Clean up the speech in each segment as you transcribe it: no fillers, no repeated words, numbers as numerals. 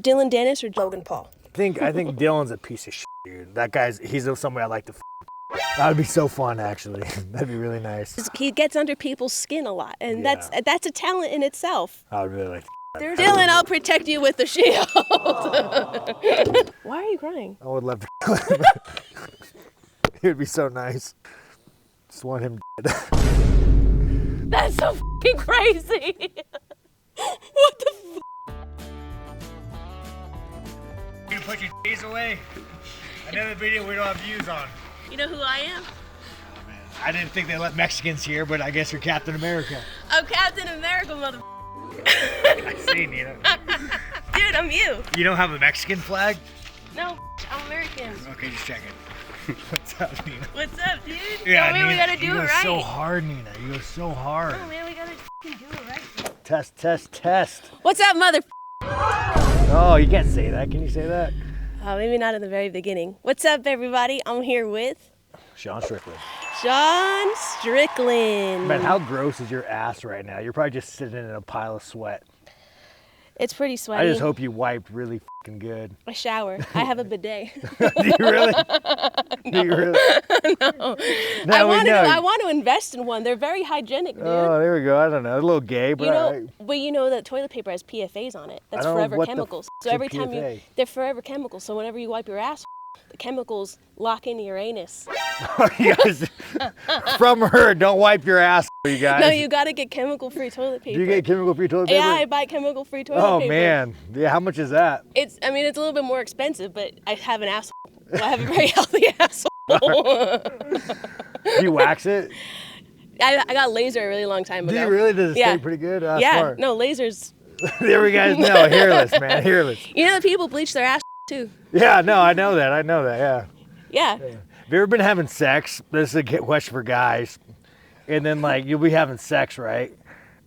Dylan Danis or Logan Paul? I think Dylan's a piece of shit, dude. That he's somebody I'd like to That would be so fun, actually. That'd be really nice. He gets under people's skin a lot, and that's a talent in itself. I would really like to Dylan, I'll protect you with the shield. Why are you crying? I would love to kill him. It would be so nice. Just want him dead. That's so fucking crazy. What the f? You put your D's away. Another video we don't have views on. You know who I am? Oh, man. I didn't think they let Mexicans here, but I guess you're Captain America. I'm Captain America, mother. I see, Nina. Dude, I'm you. You don't have a Mexican flag? No, I'm American. Okay, just checking. What's up, Nina? What's up, dude? Yeah, oh, man, Nina, we gotta do you it go right. so hard, Nina. You go so hard. Oh, man, we gotta do it right. Test. What's up, mother? Oh, you can't say that. Can you say that? Maybe not in the very beginning. What's up, everybody? I'm here with Sean Strickland. Sean Strickland. Man, how gross is your ass right now? You're probably just sitting in a pile of sweat. It's pretty sweaty. I just hope you wiped really fucking good. I shower. I have a bidet. Do you really? No. Do you really? No. I I want to invest in one. They're very hygienic, dude. Oh, there we go. I don't know. A little gay, but all right. But you know that toilet paper has PFAs on it. That's I don't know forever what the chemicals. f- So every time PFA? they're forever chemicals. So whenever you wipe your ass, the chemicals lock into your anus. You guys, from her, don't wipe your ass, you guys. No, you gotta get chemical-free toilet paper. Do you get chemical-free toilet paper? Yeah, I buy chemical-free toilet paper. Oh, man. Yeah, how much is that? It's a little bit more expensive, but I have an asshole. Well, I have a very healthy asshole. Do you wax it? I got laser a really long time ago. Do you really? Does it stay pretty good? Yeah, Smart. no, lasers. There we go. No, hairless, man, hairless. You know that people bleach their ass too. Yeah, no, I know that, yeah. Yeah. Have you ever been having sex? This is a question for guys. And then, like, you'll be having sex, right?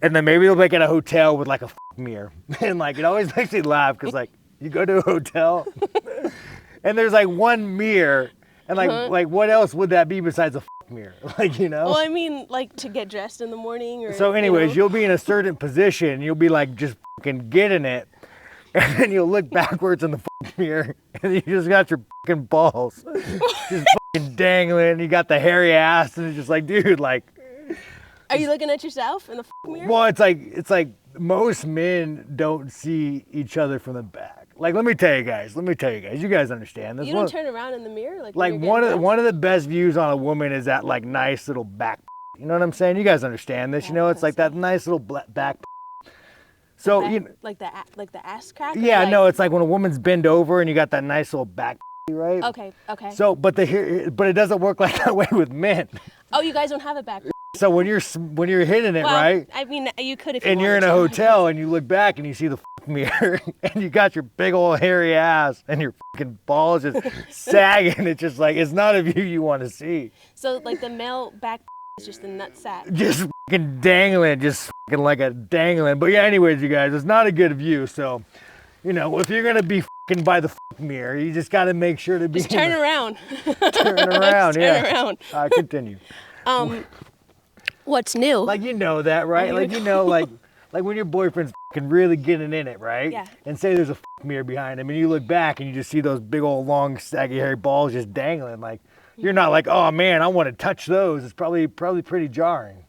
And then maybe you'll be at a hotel with, like, a mirror. And, like, it always makes me laugh because, like, you go to a hotel and there's, like, one mirror. And, like, what else would that be besides a mirror? Like, you know? Well, I mean, like, to get dressed in the morning or... So, anyways, you'll be in a certain position. You'll be, like, just fucking getting it. And then you'll look backwards in the mirror, and you just got your fucking balls just fucking dangling. You got the hairy ass, and it's just like, dude, like. Are you looking at yourself in the mirror? Well, it's like most men don't see each other from the back. Like, let me tell you guys, you guys understand this. You don't turn around in the mirror, like one of the best views on a woman is that like nice little back. You know what I'm saying? You guys understand this? You know, it's like that nice little back. So like the ass crack. Yeah, no, it's like when a woman's bent over and you got that nice little back, right? Okay. So, but it doesn't work like that way with men. Oh, you guys don't have a back. So when you're hitting it, right? I mean, you could if you and you're in a hotel and you look back and you see the mirror and you got your big old hairy ass and your fucking balls just sagging. It's just like it's not a view you want to see. So like the male back. It's just the nutsack. Just fucking dangling, just fucking like a dangling. But yeah, anyways, you guys, it's not a good view. So, you know, if you're gonna be fucking by the mirror, you just got to make sure to be. Just turn around. Turn around, yeah. Turn around. Continue. What's new? Like you know that, right? Like you know, like when your boyfriend's fucking really getting in it, right? Yeah. And say there's a mirror behind him, and you look back and you just see those big old long saggy hairy balls just dangling, like. You're not like, oh man, I want to touch those. It's probably pretty jarring.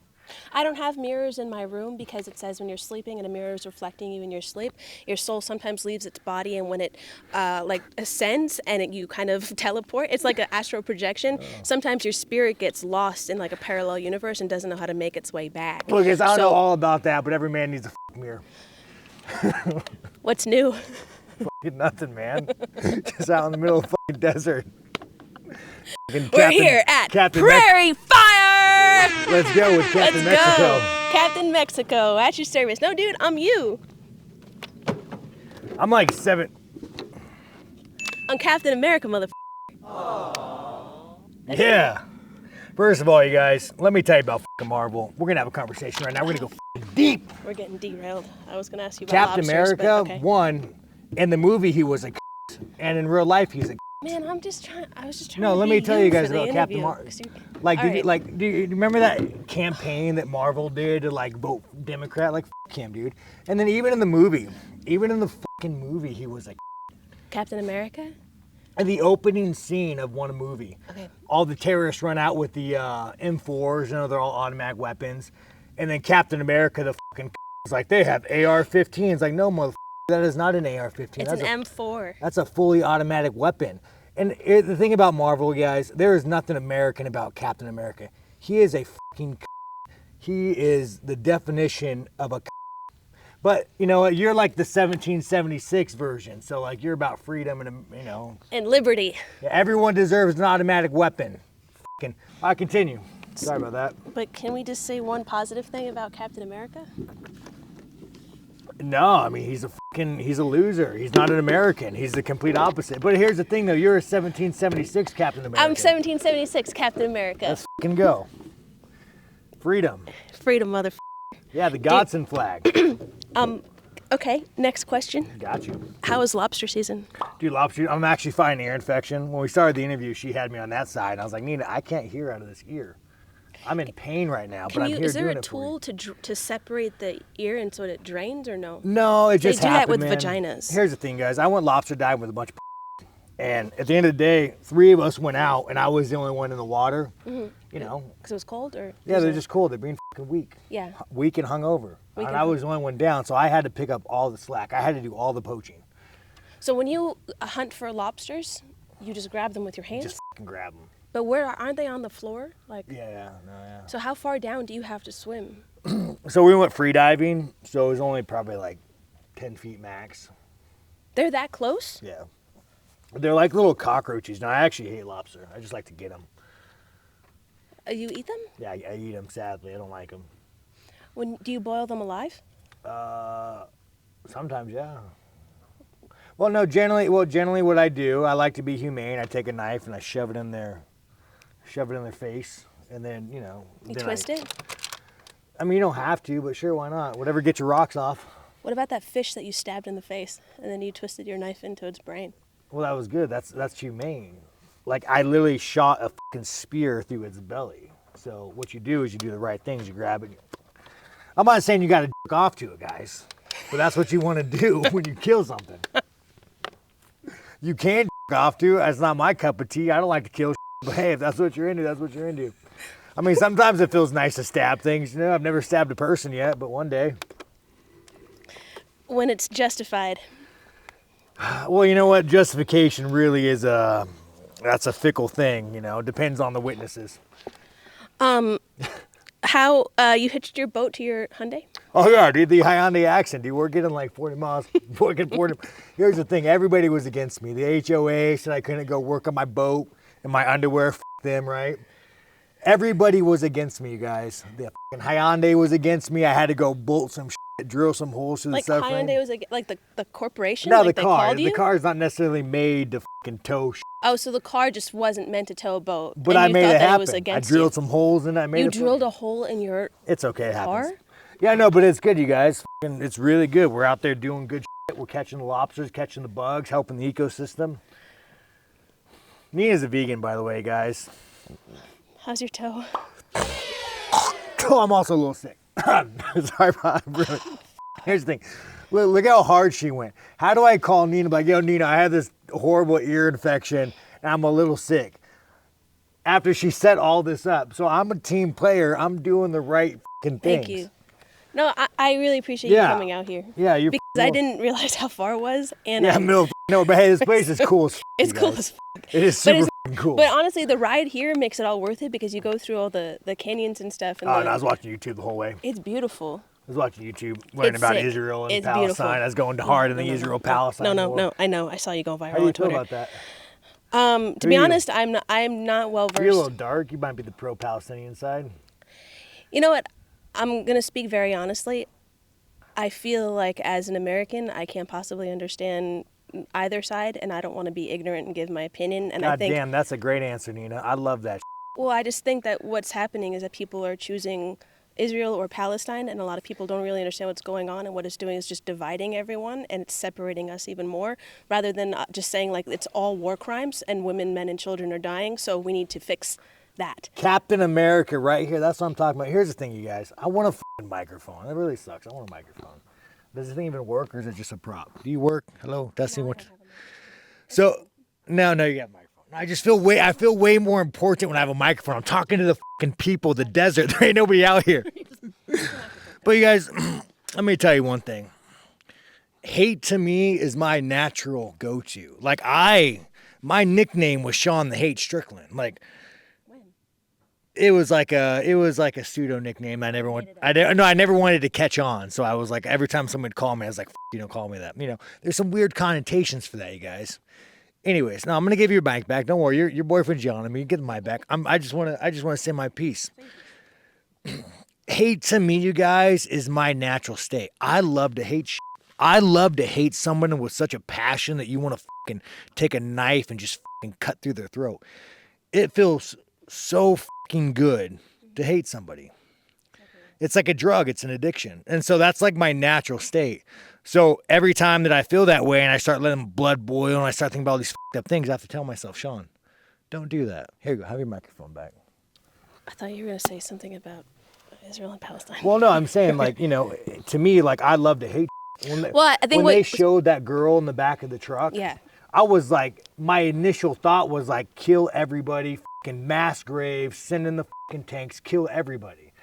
I don't have mirrors in my room because it says when you're sleeping and a mirror is reflecting you in your sleep, your soul sometimes leaves its body, and when it like ascends and you kind of teleport, it's like an astral projection. Sometimes your spirit gets lost in like a parallel universe and doesn't know how to make its way back. Look, I don't know all about that, but every man needs a mirror. What's new? Nothing, man. Just out in the middle of the fucking desert. We're here at Prairie Fire! Let's go with Captain Mexico. Go. Captain Mexico, at your service. No, dude, I'm you. I'm like 7. I'm Captain America, motherfucker. Yeah. First of all, you guys, let me tell you about fucking Marvel. We're going to have a conversation right now. We're going to go deep. We're getting derailed. I was going to ask you about Captain lobsters, America, okay. one, in the movie he was a and in real life he's a Man, I was just trying No, to let be me tell you guys for the about Captain interview, Marvel. 'cause you- Like, All right. do you remember that campaign that Marvel did to like vote Democrat? Like, f him, dude. And then even in the movie, he was like, Captain America? in the opening scene of one movie, Okay. all the terrorists run out with the M4s, you know, they're all automatic weapons. And then Captain America, the fucking is like, they have AR-15s. Like, no, motherfucker, that is not an AR-15. It's an M4. That's a fully automatic weapon. And the thing about Marvel, guys, there is nothing American about Captain America. He is a fucking he is the definition of a But, you know, you're like the 1776 version. So, like, you're about freedom and, you know. And liberty. Everyone deserves an automatic weapon. Fucking, I continue. Sorry about that. But can we just say one positive thing about Captain America? No, I mean, he's a loser. He's not an American. He's the complete opposite. But here's the thing, though. You're a 1776 Captain America. I'm 1776 Captain America. Let's fucking go. Freedom. Freedom, mother. Yeah, the Godson flag. Okay, next question. Got you. How is lobster season? Dude, lobster, I'm actually fighting ear infection. When we started the interview, she had me on that side. And I was like, Nina, I can't hear out of this ear. I'm in pain right now, but I'm here Is there doing a it for you. tool to separate the ear and so that it drains or no? No, it just do that happened, with man. vaginas. Here's the thing, guys. I went lobster diving with a bunch of and at the end of the day, 3 of us went out, and I was the only one in the water. You know. Because it was cold or? Yeah, they're just cold. They're being fucking weak. Yeah. Weak and hungover. Weak And and I was the only one down, so I had to pick up all the slack. I had to do all the poaching. So when you hunt for lobsters, you just grab them with your hands? Just fucking grab them. But aren't they on the floor? Like. Yeah. So how far down do you have to swim? So we went free diving, so it was only probably like 10 feet max. They're that close? Yeah. They're like little cockroaches. Now, I actually hate lobster. I just like to get them. You eat them? Yeah, I eat them, sadly. I don't like them. Do you boil them alive? Sometimes, yeah. Well, no, generally what I do, I like to be humane. I take a knife and I shove it in their face, and then, you know. You twist it? I mean, you don't have to, but sure, why not? Whatever gets your rocks off. What about that fish that you stabbed in the face, and then you twisted your knife into its brain? Well, that was good. That's humane. Like, I literally shot a fucking spear through its belly. So what you do is you do the right things. You grab it. I'm not saying you got to jerk off to it, guys, but that's what you want to do when you kill something. You can jerk off to it. That's not my cup of tea. I don't like to kill shit, but hey, if that's what you're into, that's what you're into. I mean, sometimes it feels nice to stab things. You know, I've never stabbed a person yet, but one day. When it's justified. Well, you know what? Justification really is that's a fickle thing, you know. It depends on the witnesses. How you hitched your boat to your Hyundai? Oh, yeah, dude, the Hyundai accent, dude. We're getting like 40 miles. Here's the thing. Everybody was against me. The HOA said I couldn't go work on my boat in my underwear. F them, right? Everybody was against me, you guys. The fucking Hyundai was against me. I had to go bolt some shit, drill some holes through Like the subframe. Hyundai was like the corporation? No, like the they car. called you? The car is not necessarily made to fucking tow shit. Oh, so the car just wasn't meant to tow a boat. But and I you made thought it that happen. It was I against drilled you. some holes and I made You it. drilled a hole in your It's okay, it happens. car? Yeah, no, but it's good, you guys. It's really good. We're out there doing good shit. We're catching the lobsters, catching the bugs, helping the ecosystem. Nina's a vegan, by the way, guys. How's your toe? Oh, I'm also a little sick. Sorry, really. Here's the thing. Look how hard she went. How do I call Nina? Like, yo, Nina, I had this horrible ear infection, and I'm a little sick. After she set all this up. So I'm a team player. I'm doing the right fucking things. Thank you. No, I really appreciate you coming out here. Yeah, you're because I didn't realize how far it was. And yeah, no, but hey, this place is cool as it's you cool guys. as fuck. It is super cool. But honestly, the ride here makes it all worth it because you go through all the canyons and stuff. And Oh, no, I was watching YouTube the whole way. It's beautiful. I was watching YouTube, learning It's about sick. Israel and It's Palestine. beautiful. I was going hard in the Israel-Palestine war. No, I know. I saw you going viral How do you on feel Twitter. about that? To be honest, I'm not well You're a little versed. dark. You might be the pro-Palestinian side. You know what? I'm gonna speak very honestly. I feel like as an American, I can't possibly understand either side, and I don't want to be ignorant and give my opinion. And I God think, damn, that's a great answer, Nina. I love that. well, I just think that what's happening is that people are choosing Israel or Palestine, and a lot of people don't really understand what's going on, and what it's doing is just dividing everyone, and it's separating us even more, rather than just saying like it's all war crimes and women, men, and children are dying, so we need to fix that. Captain America right here. That's what I'm talking about. Here's the thing, you guys. I want a fucking microphone. It really sucks. I want a microphone. Does this thing even work, or is it just a prop? Do you work? Hello? Testing. What? So, no, you got a microphone. I feel way more important when I have a microphone. I'm talking to the fucking people, the desert. There ain't nobody out here. But you guys, let me tell you one thing. Hate to me is my natural go-to. Like my nickname was Sean the Hate Strickland. Like, it was like a pseudo nickname. I never wanted to catch on. So I was like, every time someone would call me, I was like, you don't call me that. You know, there's some weird connotations for that, you guys. Anyways, now I'm gonna give you your mic back. Don't worry, your boyfriend's yelling at me. Get the mic back. I just wanna say my piece. Hate to me, you guys, is my natural state. I love to hate shit. I love to hate someone with such a passion that you want to fucking take a knife and just fucking cut through their throat. It feels so fucking good to hate somebody. It's like a drug. It's an addiction. And so that's like my natural state. So every time that I feel that way and I start letting blood boil and I start thinking about all these fucked up things, I have to tell myself, Sean, don't do that. Here you go. Have your microphone back. I thought you were going to say something about Israel and Palestine. Well, no, I'm saying, like, you know, to me, like, I love to hate. When they showed that girl in the back of the truck, yeah, I was like, my initial thought was like, kill everybody, fucking mass graves, send in the fucking tanks, kill everybody.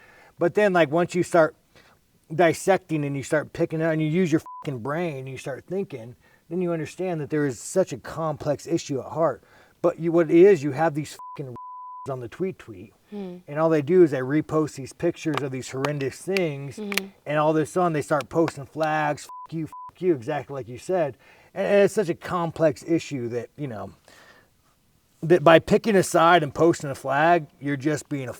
But then, like, once you start dissecting and you start picking out and you use your fucking brain and you start thinking, then you understand that there is such a complex issue at heart. But what it is, you have these fucking on the tweet, and all they do is they repost these pictures of these horrendous things, and all of a sudden they start posting flags, fuck you, exactly like you said. And it's such a complex issue that, you know, that by picking a side and posting a flag, you're just being a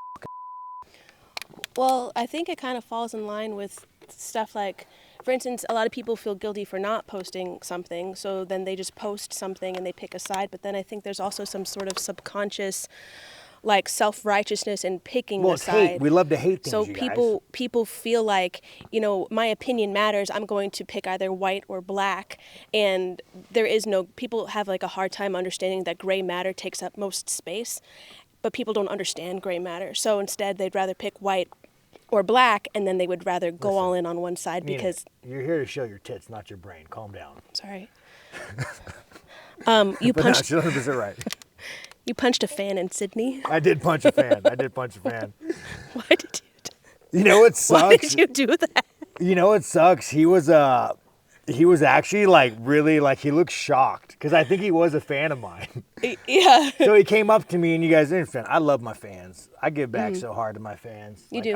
Well, I think it kind of falls in line with stuff like, for instance, a lot of people feel guilty for not posting something, so then they just post something and they pick a side. But then I think there's also some sort of subconscious, like, self-righteousness in picking a side. Hate. We love to hate things, so you people feel like, you know, my opinion matters. I'm going to pick either white or black, and people have like a hard time understanding that gray matter takes up most space, but people don't understand gray matter. So instead, they'd rather pick white or black, and then they would rather go all in on one side because you're here to show your tits, not your brain. Calm down. Sorry. You punched. No, she's 100% right. You punched a fan in Sydney. I did punch a fan. Why did you? You know what sucks? Why did you do that? You know what sucks? He was actually like really like he looked shocked because I think he was a fan of mine. Yeah. So he came up to me and you guys didn't fan. I love my fans. I give back so hard to my fans. You do.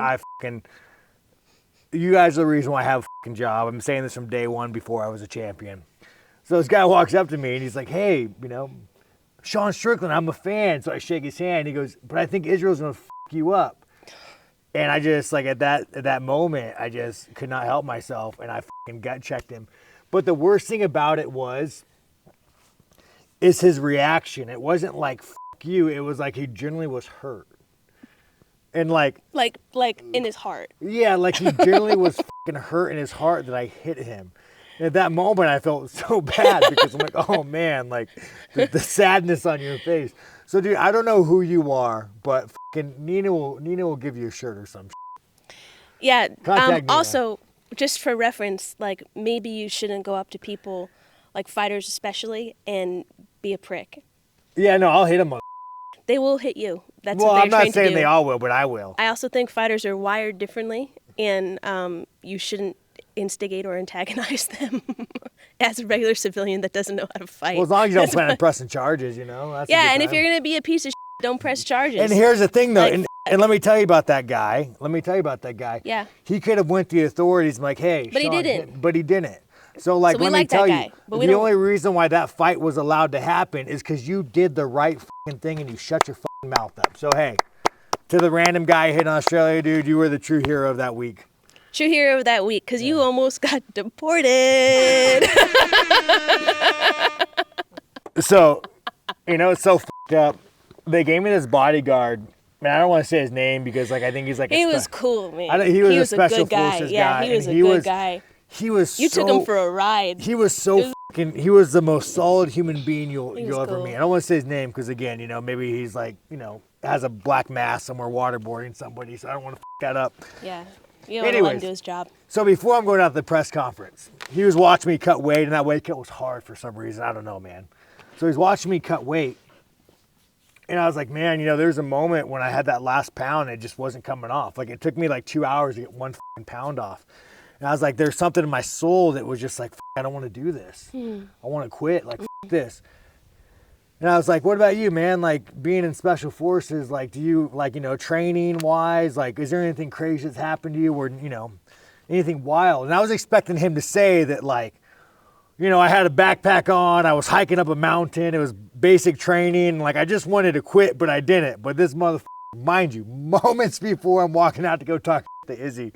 You guys are the reason why I have a fucking job. I'm saying this from day one before I was a champion. So this guy walks up to me and he's like, hey, you know, Sean Strickland, I'm a fan. So I shake his hand. He goes, but I think Israel's going to fuck you up. And I just, like, at that moment, I just could not help myself, and I fucking gut checked him. But the worst thing about it is his reaction. It wasn't like, fuck you. It was like he genuinely was hurt. And like in his heart. Yeah, like he genuinely was fucking hurt in his heart that I hit him. And at that moment, I felt so bad because I'm like, oh man, like the sadness on your face. So, dude, I don't know who you are, but fucking Nina will give you a shirt or some shit. Yeah. Contact Nina. Also, just for reference, like, maybe you shouldn't go up to people, like fighters especially, and be a prick. Yeah, no, I'll hit them. They will hit you. That's well, what they're I'm not trained to saying do. they all will, but I will. I also think fighters are wired differently, and you shouldn't instigate or antagonize them as a regular civilian that doesn't know how to fight. Well, as long as you don't plan on pressing charges, you know. That's yeah, and if you're going to be a piece of shit, don't press charges. And here's the thing, though, Like, and let me tell you about that guy. Yeah. He could have went to the authorities and like, hey, But Sean, he didn't. But he didn't. So, like, we let me like that tell guy, you, but we the don't- only reason why that fight was allowed to happen is because you did the right fucking thing and you shut your fucking mouth up. So, hey, to the random guy hit in Australia, dude, you were the true hero of that week. True hero of that week, because you almost got deported. So, you know, it's so fucked up. They gave me this bodyguard Man, I don't want to say his name because like I think he's like He was cool, man. he was a a special good guy. forces Yeah, guy. he was a good guy. He was. You took him for a ride. He was so fucking. He was the most solid human being you'll ever cool. meet. I don't want to say his name because again, maybe he's like has a black mass somewhere waterboarding somebody, so I don't want to fuck that up. Yeah. You don't let him do his job. So before I'm going out to the press conference, he was watching me cut weight, and that weight cut was hard for some reason. I don't know, man. So he's watching me cut weight. And I was like, man, there's a moment when I had that last pound, and it just wasn't coming off. Like, it took me like 2 hours to get 1 pound off. And I was like, there's something in my soul that was just like, I don't want to do this. I want to quit, like, this. And I was like, what about you, man? Like, being in special forces, like, do you, like, training-wise, like, is there anything crazy that's happened to you or, anything wild? And I was expecting him to say that, like, I had a backpack on, I was hiking up a mountain, it was basic training, like I just wanted to quit, but I didn't. But this motherfucker, mind you, moments before I'm walking out to go talk to Izzy,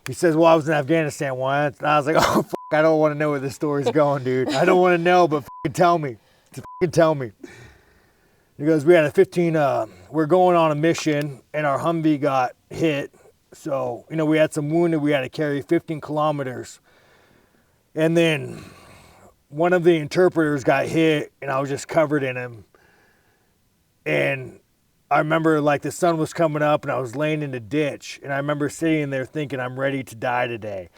he says, well, I was in Afghanistan once. And I was like, oh, fuck, I don't want to know where this story's going, dude. I don't want to know, but fucking tell me. Just fucking tell me. He goes, we had a we're going on a mission, and our Humvee got hit. So, we had some wounded we had to carry 15 kilometers. And then one of the interpreters got hit, and I was just covered in him. And I remember, like, the sun was coming up, and I was laying in the ditch. And I remember sitting there thinking, I'm ready to die today.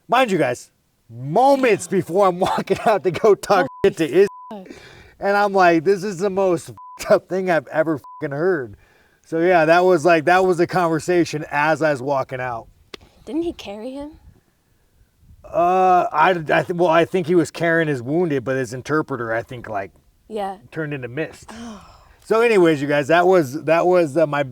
Mind you, guys, moments before I'm walking out to go talk shit to Izzy. And I'm like, this is the most up thing I've ever fucking heard. So, yeah, that was a conversation as I was walking out. Didn't he carry him? I think he was carrying his wounded, but his interpreter, I think, like, turned into mist. So, anyways, you guys, that was my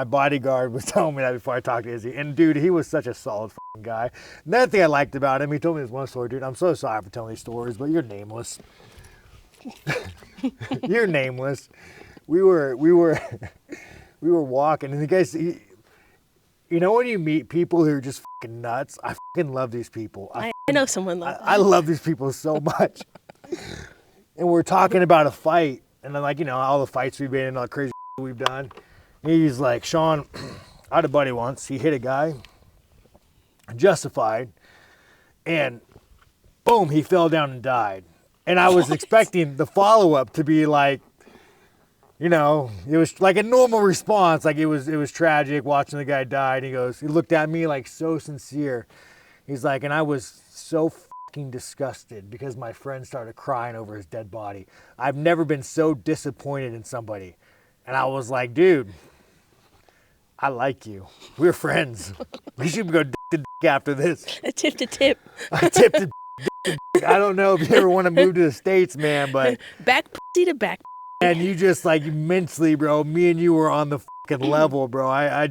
bodyguard was telling me that before I talked to Izzy, and dude, he was such a solid fucking guy. Another thing I liked about him, he told me this one story, dude. I'm so sorry for telling these stories, but you're nameless. You're nameless. We were walking, and the guys. When you meet people who are just fucking nuts, I fucking love these people. I know someone like that. I love these people so much. And we're talking about a fight, and then all the fights we've been in, all the crazy we've done. He's like, Sean, I had a buddy once. He hit a guy, justified, and boom, he fell down and died. And I was expecting the follow-up to be like, it was like a normal response. Like it was tragic watching the guy die. And he looked at me like so sincere. He's like, and I was so fucking disgusted because my friend started crying over his dead body. I've never been so disappointed in somebody. And I was like, dude, I like you. We're friends. We should go dick to dick after this. A tip to tip. A tip to dick. I don't know if you ever want to move to the States, man, but back pussy to back. And you just like immensely, bro. Me and you were on the fucking level, bro. I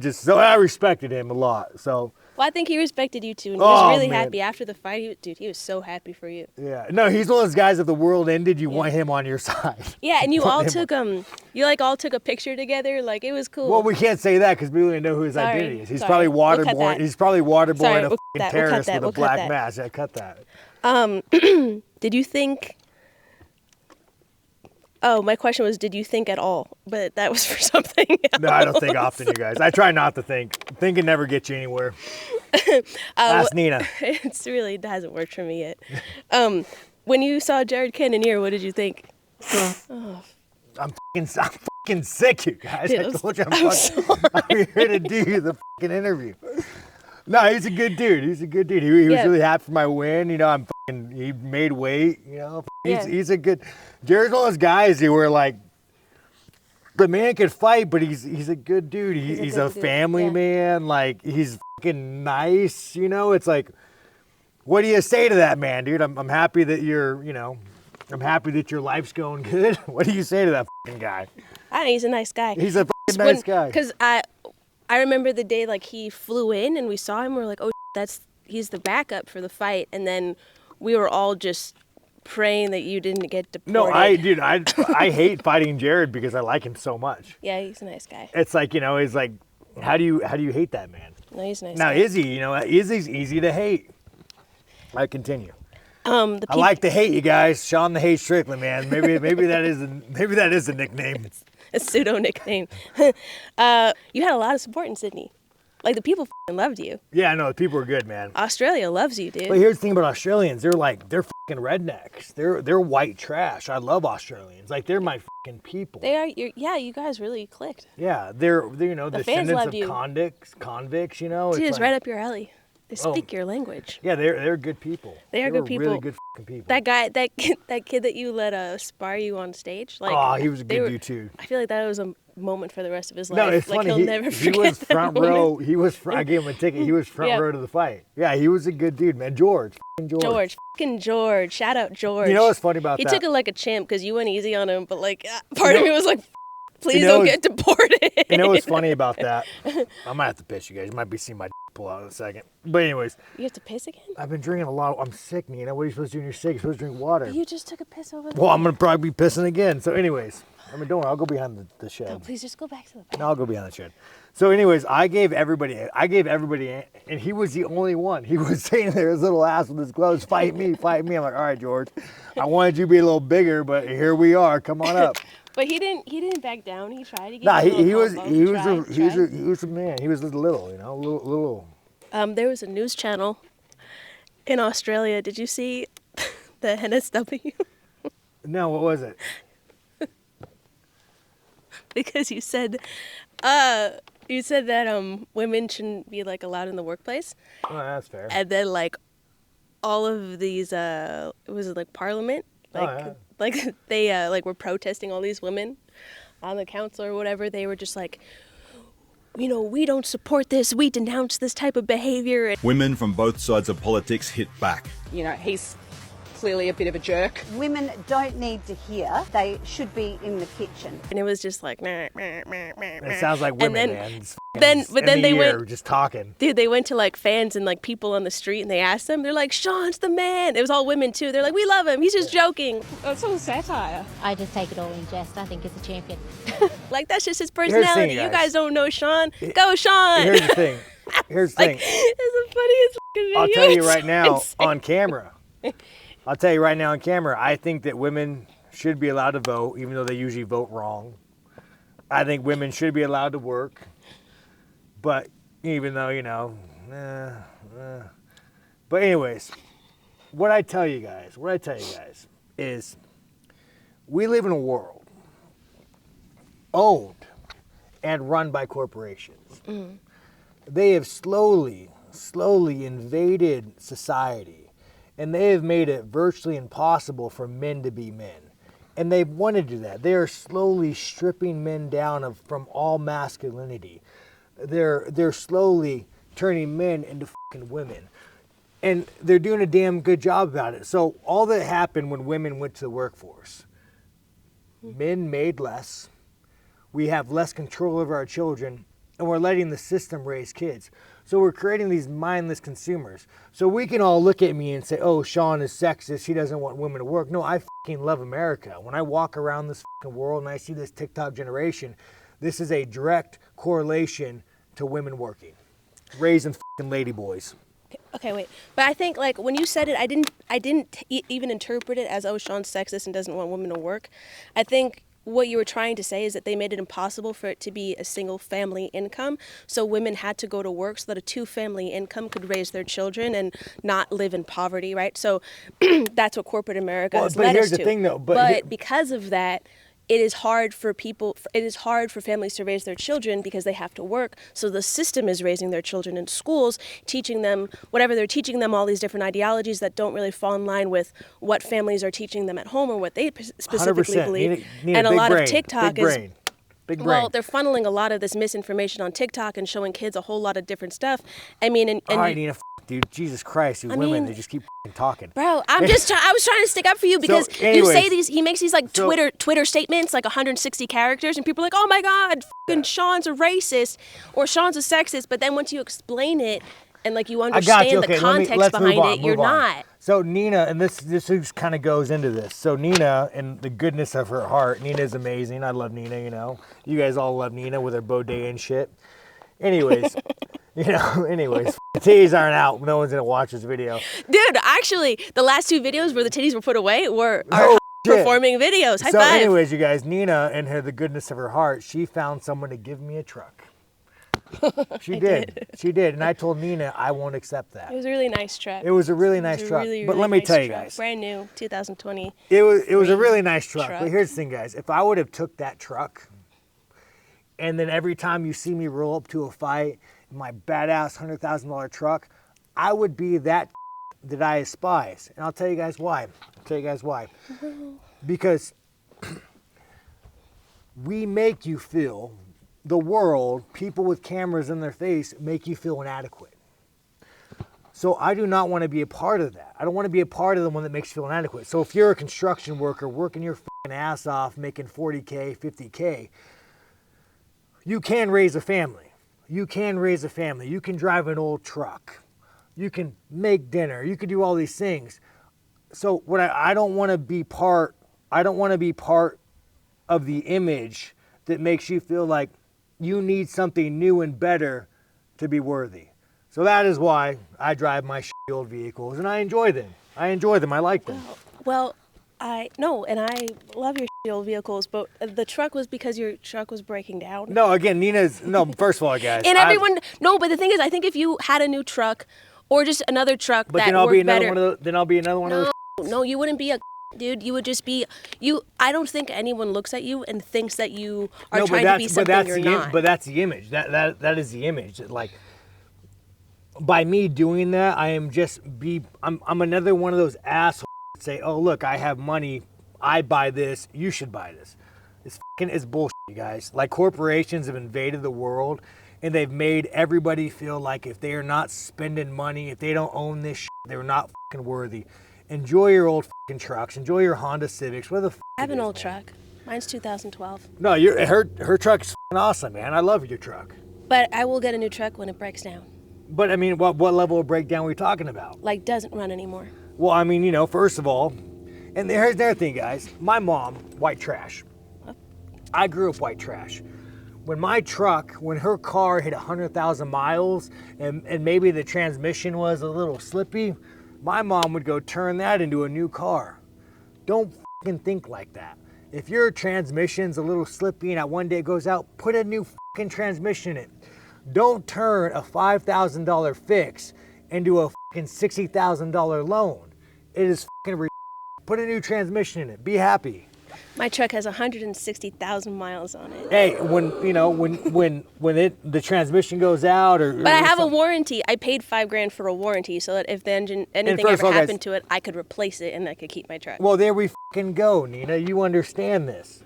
respected him a lot. So. Well, I think he respected you too, and he was really happy after the fight. He was so happy for you. Yeah, no, he's one of those guys. If the world ended, you want him on your side. Yeah, and you all took all took a picture together. Like it was cool. Well, we can't say that because we don't even know who his identity is. He's probably waterborne. He's probably waterborne a fucking terrorist with a black mask. Yeah, cut that. Did you think? Oh, my question was, did you think at all? But that was for something else. No, I don't think often, you guys. I try not to think. Thinking never gets you anywhere. Ask Nina. It really hasn't worked for me yet. When you saw Jared Cannonier, what did you think? I'm fucking sick, you guys. I told you I'm here to do the fucking interview. No, he's a good dude. He was really happy for my win. He made weight. He's a good. Jared's one of those guys who were like, the man could fight, but he's a good dude. He's a family man. Like he's fucking nice. It's like, what do you say to that man, dude? I'm happy that I'm happy that your life's going good. What do you say to that fucking guy? I think he's a nice guy. He's a fucking nice guy. Because I remember the day like he flew in and we saw him. We're like, oh, he's the backup for the fight. And then we were all just praying that you didn't get deported. No, I hate fighting Jared because I like him so much. Yeah, he's a nice guy. It's like, he's like, how do you hate that man? No, he's a nice now, guy. Izzy's easy to hate. I continue. I like to hate you guys. Sean the Hate Strickland, man. Maybe that is a nickname. a pseudo nickname. You had a lot of support in Sydney. Like, the people loved you. Yeah, no, people are good, man. Australia loves you, dude. But here's the thing about Australians. They're rednecks. They're white trash. I love Australians. Like, they're my people. They are, you guys really clicked. Yeah, they're The fans loved you. Convicts, you know. Dude, it's like, right up your alley. They speak your language. Yeah, they're good people. They are good people. Really good people. That guy, that kid that you let spar you on stage, like, oh, he was a good dude too. I feel like that was a moment for the rest of his life. No, it's like, funny. He'll never forget he was front that row. moment. I gave him a ticket. He was front row to the fight. Yeah, he was a good dude, man. George. George. Shout out George. You know what's funny about that? He took it like a champ because you went easy on him, but like part of me was like, please don't get deported. You know what's funny about that? I might have to piss, you guys. You might be seeing my pull out in a second. But anyways. You have to piss again? I've been drinking a lot. I'm sick, Nina. What are you supposed to do when you're sick? You're supposed to drink water. You just took a piss over there. Well, I'm going to probably be pissing again. So anyways, don't worry. I'll go behind the shed. No, please just go back to the back. No, I'll go behind the shed. So anyways, I gave everybody, and he was the only one. He was sitting there, his little ass with his gloves, fight me. I'm like, all right, George. I wanted you to be a little bigger, but here we are. Come on up. But he didn't back down. He tried to get. Nah, he was a man. He was little, you know, little. There was a news channel in Australia. Did you see the NSW? No, what was it? Because you said that women shouldn't be like allowed in the workplace. Oh, that's fair. And then like all of these was it like Parliament? Like they like were protesting all these women on the council or whatever. They were just like, you know, we don't support this. We denounce this type of behavior. Women from both sides of politics hit back. You know, he's clearly a bit of a jerk. Women don't need to hear. They should be in the kitchen. And it was just like, meh. It sounds like women, man. But then they went just talking. Dude, they went to like fans and like people on the street and they asked them. They're like, Sean's the man. It was all women too. They're like, we love him. He's just joking. It's all satire. I just take it all in jest. I think he's a champion. Like, that's just his personality. Thing, you guys don't know Sean. Go, Sean. Here's the thing. It's the funniest video. I'll tell you right now on camera. I think that women should be allowed to vote, even though they usually vote wrong. I think women should be allowed to work. But even though, you know, But anyways, what I tell you guys is we live in a world owned and run by corporations. Mm-hmm. They have slowly invaded society, and they have made it virtually impossible for men to be men. And they want to do that. They are slowly stripping men down from all masculinity. They're slowly turning men into fucking women. And they're doing a damn good job about it. So all that happened when women went to the workforce, men made less, we have less control over our children, and we're letting the system raise kids. So we're creating these mindless consumers. So we can all look at me and say, oh, Sean is sexist, he doesn't want women to work. No, I fucking love America. When I walk around this fucking world and I see this TikTok generation, this is a direct correlation to women working, raising fucking ladyboys. Okay, wait. But I think, like, when you said it, I didn't even interpret it as, oh, Sean's sexist and doesn't want women to work. I think what you were trying to say is that they made it impossible for it to be a single family income. So women had to go to work so that a two-family income could raise their children and not live in poverty, right? So that's what corporate America has led us to. But here's the thing, though. But because of that, it is hard for families to raise their children because they have to work. So the system is raising their children in schools, teaching them whatever they're teaching them, all these different ideologies that don't really fall in line with what families are teaching them at home or what they specifically 100%. believe. Nina, and a lot brain, of TikTok big brain. Big brain. Well, they're funneling a lot of this misinformation on TikTok and showing kids a whole lot of different stuff. I mean, and all right, Nina, dude, Jesus Christ, these women, they just keep talking. Bro, I was trying to stick up for you because you say these, he makes these like Twitter statements, like 160 characters, and people are like, oh my God, Sean's a racist or Sean's a sexist. But then once you explain it and like you understand the context behind it, you're not. So Nina, and this just kind of goes into this. So Nina, and the goodness of her heart, Nina's amazing. I love Nina, you know. You guys all love Nina with her Baudet and shit. Anyways. The titties aren't out. No one's going to watch this video. Dude, actually, the last two videos where the titties were put away are performing videos. High So five. anyways, you guys, Nina, in the goodness of her heart, she found someone to give me a truck. She did. She did. And I told Nina I won't accept that. It was a really nice truck. It was a really nice It was a truck. really, But really let me nice tell you truck. guys. Brand new, 2020. It was a really nice truck. truck. But here's the thing, guys. If I would have took that truck, and then every time you see me roll up to a fight in my badass $100,000 truck, I would be that I despise. And I'll tell you guys why. Because we make you feel, the world, people with cameras in their face, make you feel inadequate. So I do not want to be a part of that. I don't want to be a part of the one that makes you feel inadequate. So if you're a construction worker working your fucking ass off, making 40K, 50K, you can raise a family. You can raise a family. You can drive an old truck. You can make dinner. You can do all these things. So what I don't want to be part of the image that makes you feel like you need something new and better to be worthy. So that is why I drive my shitty old vehicles, and I enjoy them. I like them. Well, I love your shitty old vehicles, but the truck was because your truck was breaking down. No, again, first of all, guys. And but the thing is, I think if you had a new truck or just another truck But that then I'll be worked another better. one of those. Then I'll be another one of those. No, you wouldn't be a dude. You would just be you. I don't think anyone looks at you and thinks that you are trying to be something you're not. But that's the image. That is the image. Like, by me doing that, I'm another one of those assholes that say, oh look, I have money, I buy this, you should buy this. It's bullshit, you guys. Like, corporations have invaded the world, and they've made everybody feel like if they are not spending money, if they don't own this shit, they're not fucking worthy. Enjoy your old fucking trucks. Enjoy your Honda Civics. Where the fuck I have an old man. truck. Mine's 2012. No, her truck's fucking awesome, man. I love your truck. But I will get a new truck when it breaks down. But I mean, what level of breakdown are we talking about? Like, doesn't run anymore. Well, I mean, first of all, and here's the other thing, guys. My mom, white trash. I grew up white trash. When her car hit 100,000 miles and maybe the transmission was a little slippy, my mom would go turn that into a new car. Don't fucking think like that. If your transmission's a little slippy and at one day it goes out, put a new fucking transmission in it. Don't turn a $5,000 fix into a fucking $60,000 loan. It is fucking put a new transmission in it. Be happy. My truck has 160,000 miles on it. Hey, when the transmission goes out But I have a warranty. I paid $5,000 for a warranty so that if the engine anything ever happened to it, I could replace it and I could keep my truck. Well, there we fucking go, Nina. You understand this.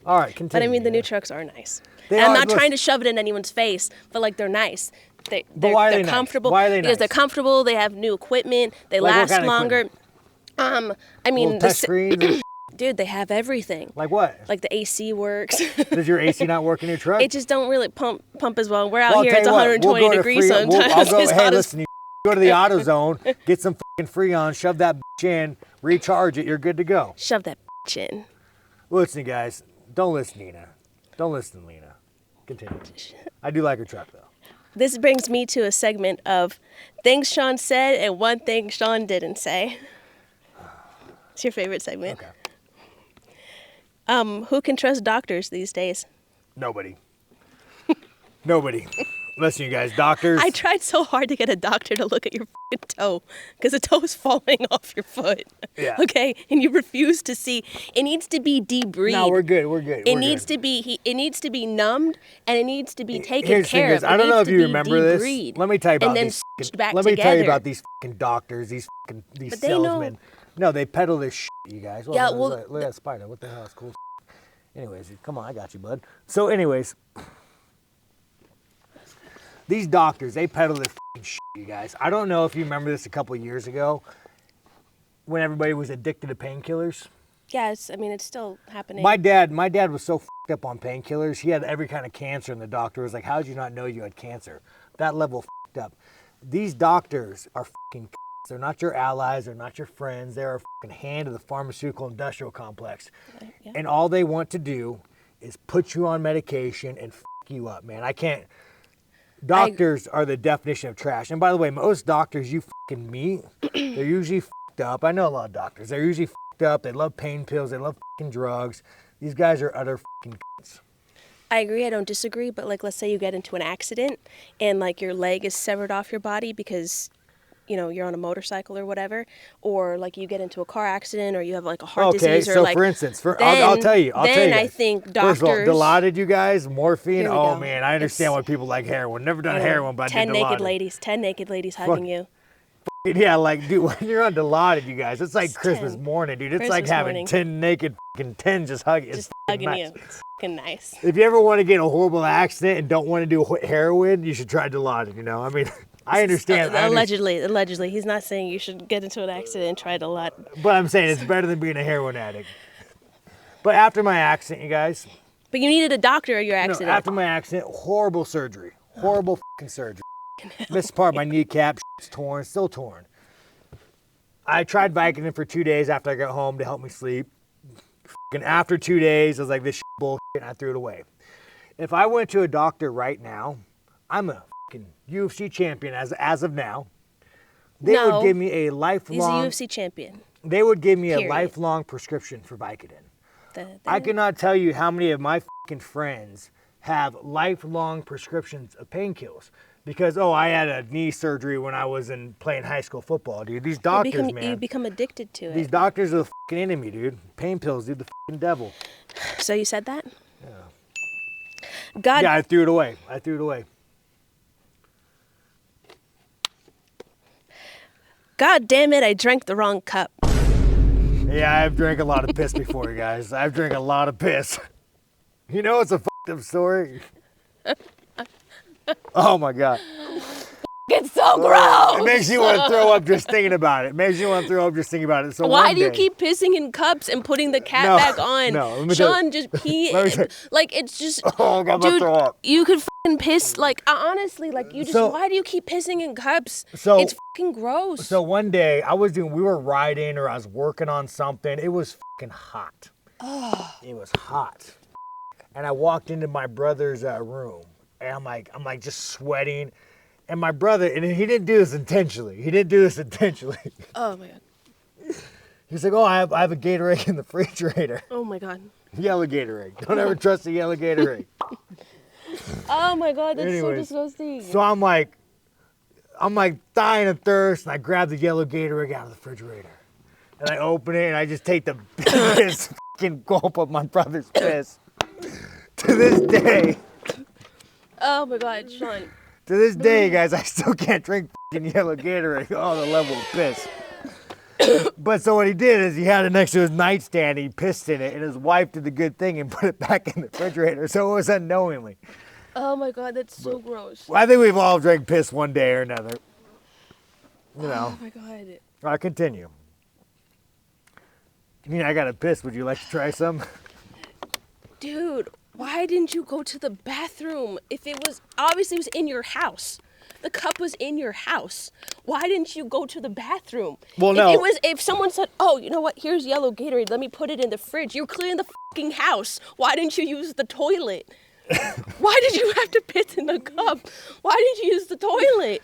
All right, continue. But I mean, the Nina. new trucks are nice. They And I'm are, not look- trying to shove it in anyone's face, but like they're nice. They're why are they nice? comfortable. Why are they because nice? they're comfortable. They have new equipment. They Like what last kind of longer. I mean, Little touch screens. dude, they have everything. Like what? Like the AC works. Does your AC not work in your truck? It just don't really pump as well. We're out Well, I'll here, tell it's you what, 120 we'll go to degrees Freon- sometimes. I'll go, It's hey, hot as listen, you go to the AutoZone, get some fucking Freon, shove that bitch in, recharge it, you're good to go. shove that bitch in. Listen, guys, don't listen, Nina. Don't listen, Lena. Continue. I do like her truck, though. This brings me to a segment of things Sean said and one thing Sean didn't say. It's your favorite segment. Okay. Who can trust doctors these days? Nobody. Nobody. Listen, you guys, doctors. I tried so hard to get a doctor to look at your fucking toe because the toe is falling off your foot. Yeah. Okay, and you refuse to see. It needs to be debrided. No, we're good. We're good. It needs to be. It needs to be numbed and it needs to be taken Here's the thing, care of. guys, I don't know if you remember this. Debrided Let me tell you about and then these. stitched back Let me tell you together. about these fucking doctors. These But they know- salesmen. No, they peddle this shit, you guys. Yeah, well, look at that spider. What the hell? It's cool. Anyways, come on, I got you, bud. So, anyways, these doctors, they peddle this fucking shit, you guys. I don't know if you remember this a couple of years ago when everybody was addicted to painkillers. Yeah, it's still happening. My dad was so fucked up on painkillers. He had every kind of cancer, and the doctor was like, "How did you not know you had cancer?" That level fucked up. These doctors are fucking. They're not your allies. They're not your friends. They're a fucking hand of the pharmaceutical industrial complex, Yeah. and all they want to do is put you on medication and fuck you up, man. I can't. Doctors are the definition of trash. And by the way, most doctors you fucking meet, they're usually fucked up. I know a lot of doctors. They're usually fucked up. They love pain pills. They love fucking drugs. These guys are utter fucking cunts. I agree. I don't disagree. But like, let's say you get into an accident and like your leg is severed off your body because, you know, you're on a motorcycle or whatever, or like you get into a car accident or you have like a heart disease or so like. for instance, I'll tell you. Then I think doctors. First of all, Dilaudid, you guys, morphine. Here we Oh go. man, I understand why people like heroin. Never done heroin, but I did Dilaudid. 10 naked ladies hugging you. Yeah, like, dude, when you're on Dilaudid, you guys, it's like It's Christmas 10. morning, dude. It's Christmas like having morning. 10 naked fucking 10 just hugging. Just It's fucking hugging nice. you. It's fucking nice. If you ever want to get in a horrible accident and don't want to do heroin, you should try Dilaudid, you know? I mean, I understand. Allegedly. He's not saying you should get into an accident and try it a lot. But I'm saying it's better than being a heroin addict. But after my accident, you guys. But you needed a doctor at your accident. No, after my accident, horrible surgery. Horrible fucking surgery. Missed part of my kneecap, shit's torn, still torn. I tried Vicodin for 2 days after I got home to help me sleep. And after 2 days, I was like, this shit bullshit, and I threw it away. If I went to a doctor right now, I'm a fucking UFC champion as of now. They would give me a lifelong. He's a UFC champion. They would give me Period. a lifelong prescription for Vicodin. The- I cannot tell you how many of my fucking friends have lifelong prescriptions of painkillers. Because, I had a knee surgery when I was playing high school football, dude. These doctors, man. You become addicted to it. These doctors are the fucking enemy, dude. Pain pills, dude, the fucking devil. So you said that? Yeah. God. Yeah, I threw it away. God damn it! I drank the wrong cup. Yeah, I've drank a lot of piss before, you guys. I've drank a lot of piss. You know it's a fucked up story? Oh, my God. It's so gross. It makes you want to throw up just thinking about it. So Why one do you day- keep pissing in cups and putting the cap No, back on? no, let me tell you- Sean, just pee. Let me tell you- Like it's just. Oh, I'm about to dude, throw up. you could fucking piss. Like honestly, like you just. So- why do you keep pissing in cups? So- it's fucking gross. So one day we were riding or I was working on something. It was fucking hot. It was hot. And I walked into my brother's room and I'm like just sweating. And my brother, and he didn't do this intentionally. Oh my god. He's like, I have a Gatorade in the refrigerator. Oh my god. Yellow Gatorade. Don't ever trust a yellow Gatorade. Oh my god, that's Anyways, so disgusting. So I'm like dying of thirst, and I grab the yellow Gatorade out of the refrigerator. And I open it, and I just take the biggest fucking gulp of my brother's piss. To this day, Oh my god, Sean. guys, I still can't drink fucking yellow Gatorade. Oh, the level of piss. But so what he did is he had it next to his nightstand, he pissed in it, and his wife did the good thing and put it back in the refrigerator, so it was unknowingly. Oh my god, that's so gross. Well, I think we've all drank piss one day or another. You know. Oh my god. I'll continue. I got a piss. Would you like to try some? Dude, why didn't you go to the bathroom? If it was, obviously it was in your house. The cup was in your house. Why didn't you go to the bathroom? Well, if no. If someone said, oh, you know what, here's yellow Gatorade, let me put it in the fridge. You're cleaning the fucking house. Why didn't you use the toilet? Why did you have to piss in the cup? Why didn't you use the toilet?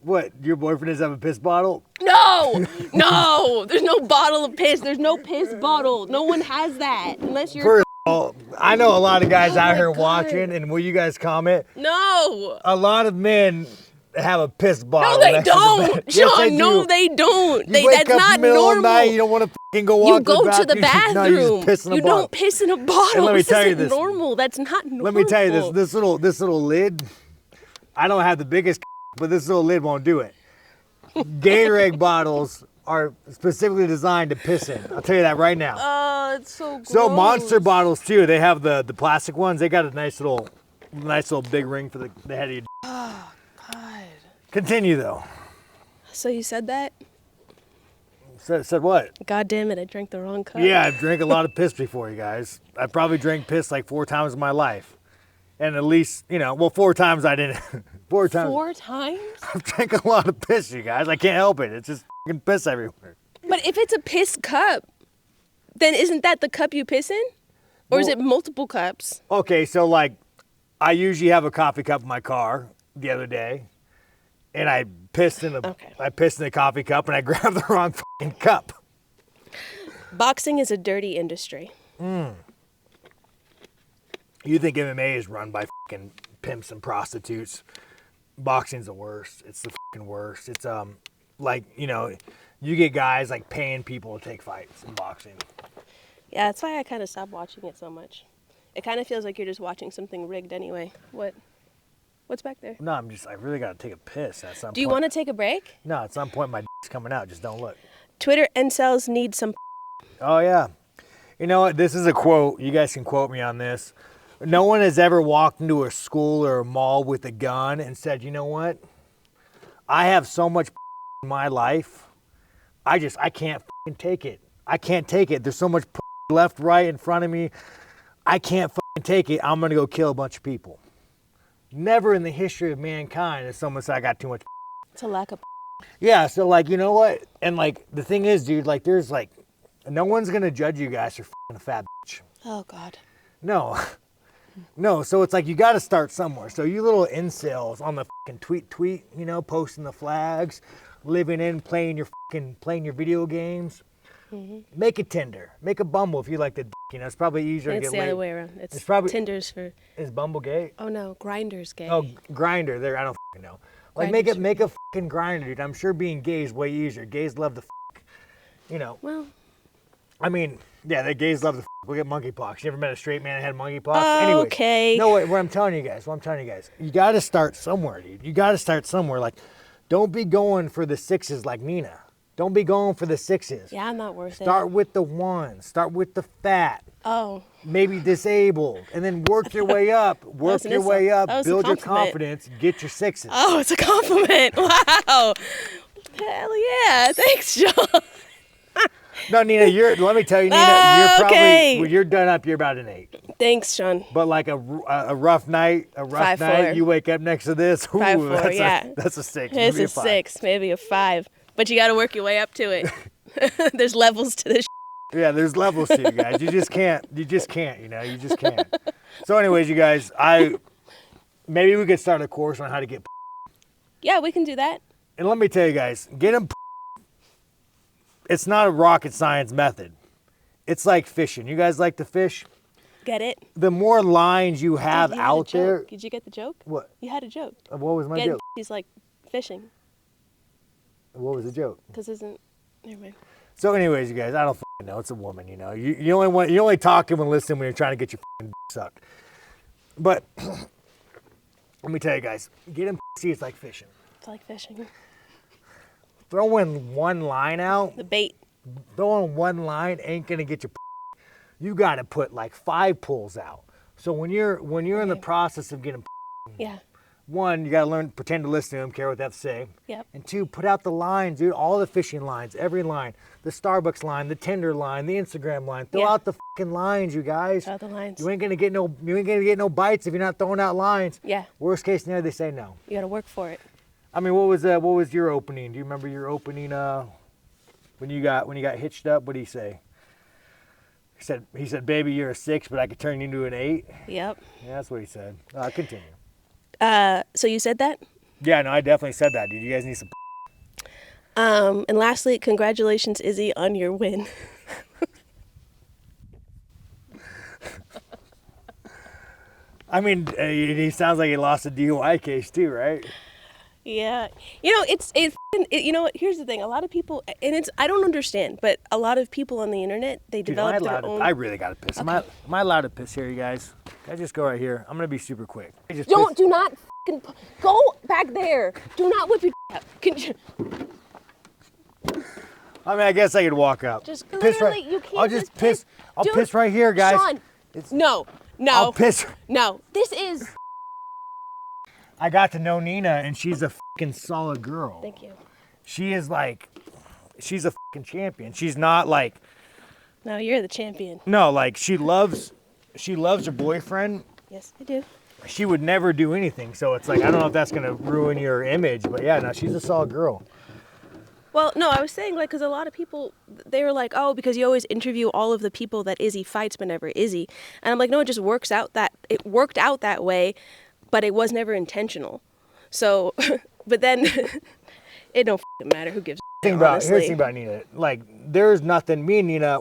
What, your boyfriend doesn't have a piss bottle? No, there's no bottle of piss. There's no piss bottle. No one has that unless you're. First of all, I know a lot of guys Oh out my here God. watching, and will you guys comment? No. A lot of men have a piss bottle. No, they next to the don't. bed. Yes, Sean, they no, do. they don't. You wake That's up not in the middle of the normal. night, you don't want to fucking go walk You go to the No, you bathroom. just piss in a You bottle. don't piss in a bottle. let me This tell you isn't this. normal. That's not normal. Let me tell you this little lid, I don't have the biggest, but this little lid won't do it. Gatorade bottles are specifically designed to piss in. I'll tell you that right now. Oh, it's so gross. So Monster bottles too, they have the plastic ones. They got a nice little big ring for the head of your. Oh, God. Continue though. So you said that? Said what? God damn it, I drank the wrong cup. Yeah, I've drank a lot of piss before, you guys. I probably drank piss like 4 times in my life. And at least, 4 times I didn't. 4 times. 4 times? I've drank a lot of piss, you guys. I can't help it. It's just fucking piss everywhere. But if it's a piss cup, then isn't that the cup you piss in? Or is Well- it multiple cups? Okay, so like, I usually have a coffee cup in my car the other day. And I pissed in the Okay. coffee cup and I grabbed the wrong fucking cup. Boxing is a dirty industry. You think MMA is run by fucking pimps and prostitutes? Boxing's the worst. It's the fucking worst. It's like, you know, you get guys like paying people to take fights in boxing. Yeah, that's why I kind of stopped watching it so much. It kind of feels like you're just watching something rigged anyway. What's back there? No, I really gotta take a piss at some point. Do you want to take a break? No, at some point my dick's coming out. Just don't look. Twitter incels need some. Oh yeah. You know what? This is a quote. You guys can quote me on this. No one has ever walked into a school or a mall with a gun and said, you know what? I have so much in my life. I can't take it. I can't take it. There's so much left, right in front of me. I can't take it. I'm going to go kill a bunch of people. Never in the history of mankind has someone said I got too much. It's a lack of. Yeah, so like, you know what? And like, the thing is, dude, like there's like, no one's going to judge you guys for a fat bitch. Oh, God. No. No, so it's like you got to start somewhere. So you little incels on the fucking tweet, you know, posting the flags, living in, playing your video games. Mm-hmm. Make a Tinder, make a Bumble if you like the, you know, it's probably easier to get It's the laid. other way around. It's probably Tinder's for. Is Bumble gay? Oh no, Grindr's gay. Oh, Grinder. There, I don't fucking know. Like make a fucking Grinder, dude. I'm sure being gay is way easier. Gays love to fuck, you know. Well. I mean, yeah, the gays love to look at monkeypox. You ever met a straight man that had monkeypox? Anyways, Okay. no, what I'm telling you guys, you got to start somewhere, dude. You got to start somewhere. Like, don't be going for the sixes like Nina. Don't be going for the sixes. Yeah, I'm not worth it. Start with the ones. Start with the fat. Oh. Maybe disabled, and then work your way up. Work your way up. Build your confidence. Get your sixes. Oh, it's a compliment. Wow. Hell yeah. Thanks, Sean. No, Nina, let me tell you, Nina, you're probably, when you're done up, you're about an 8. Thanks, Sean. But like a rough night, 5'4". you wake up next to this, ooh, 5'4", yeah. That's a 6. It's maybe a 6, maybe a 5. But you got to work your way up to it. There's levels to this. Yeah, there's levels to you guys. You just can't, you know, you just can't. So anyways, you guys, maybe we could start a course on how to get. Yeah, we can do that. And let me tell you guys, get them. It's not a rocket science method. It's like fishing. You guys like to fish? Get it? The more lines you have out there. Did you get the joke? What? You had a joke. What was my joke? He's like fishing. What was the joke? Because never mind. So anyways, you guys, I don't fucking know. It's a woman, you know. You only talk and listen when you're trying to get your fucking sucked. But let me tell you guys, getting pussy is like fishing. It's like fishing. Throwing one line out. The bait. Throwing one line ain't gonna get you. You gotta put like 5 pulls out. So when you're in the process of getting. Yeah. 1, you gotta learn, pretend to listen to them, care what they have to say. Yep. And 2, put out the lines, dude. All the fishing lines, every line, the Starbucks line, the Tinder line, the Instagram line. Throw out the fucking lines, you guys. Throw out the lines. You ain't gonna get no bites if you're not throwing out lines. Yeah. Worst case scenario, they say no. You gotta work for it. I mean, what was your opening? Do you remember your opening when you got hitched up? What did he say? He said, baby, you're a 6, but I could turn you into an 8. Yep. Yeah, that's what he said. Continue. So you said that? Yeah, no, I definitely said that, dude. You guys need some. And lastly, congratulations, Izzy, on your win. I mean, he sounds like he lost a DUI case too, right? Yeah. You know, you know what? Here's the thing. A lot of people, and I don't understand, but a lot of people on the internet, they develop their own. I really got to piss. Okay. Am I allowed to piss here, you guys? Can I just go right here? I'm going to be super quick. Do not fucking go back there. Do not whip your up. I mean, I guess I could walk up. Just piss literally, right. you can't I'll just piss. I'll piss right here, guys. Sean, no. I'll piss. No, this is. I got to know Nina, and she's a fucking solid girl. Thank you. She's a fucking champion. She's not like. No, you're the champion. No, like she loves her boyfriend. Yes, I do. She would never do anything, so it's like I don't know if that's gonna ruin your image, but yeah, no, she's a solid girl. Well, no, I was saying, like, because a lot of people, they were like, oh, because you always interview all of the people that Izzy fights but never Izzy. And I'm like, no, it just worked out that way, but it was never intentional. So, but then, it don't matter. Who gives a shit, honestly. Here's the thing about Nina. Like, there's nothing, me and Nina,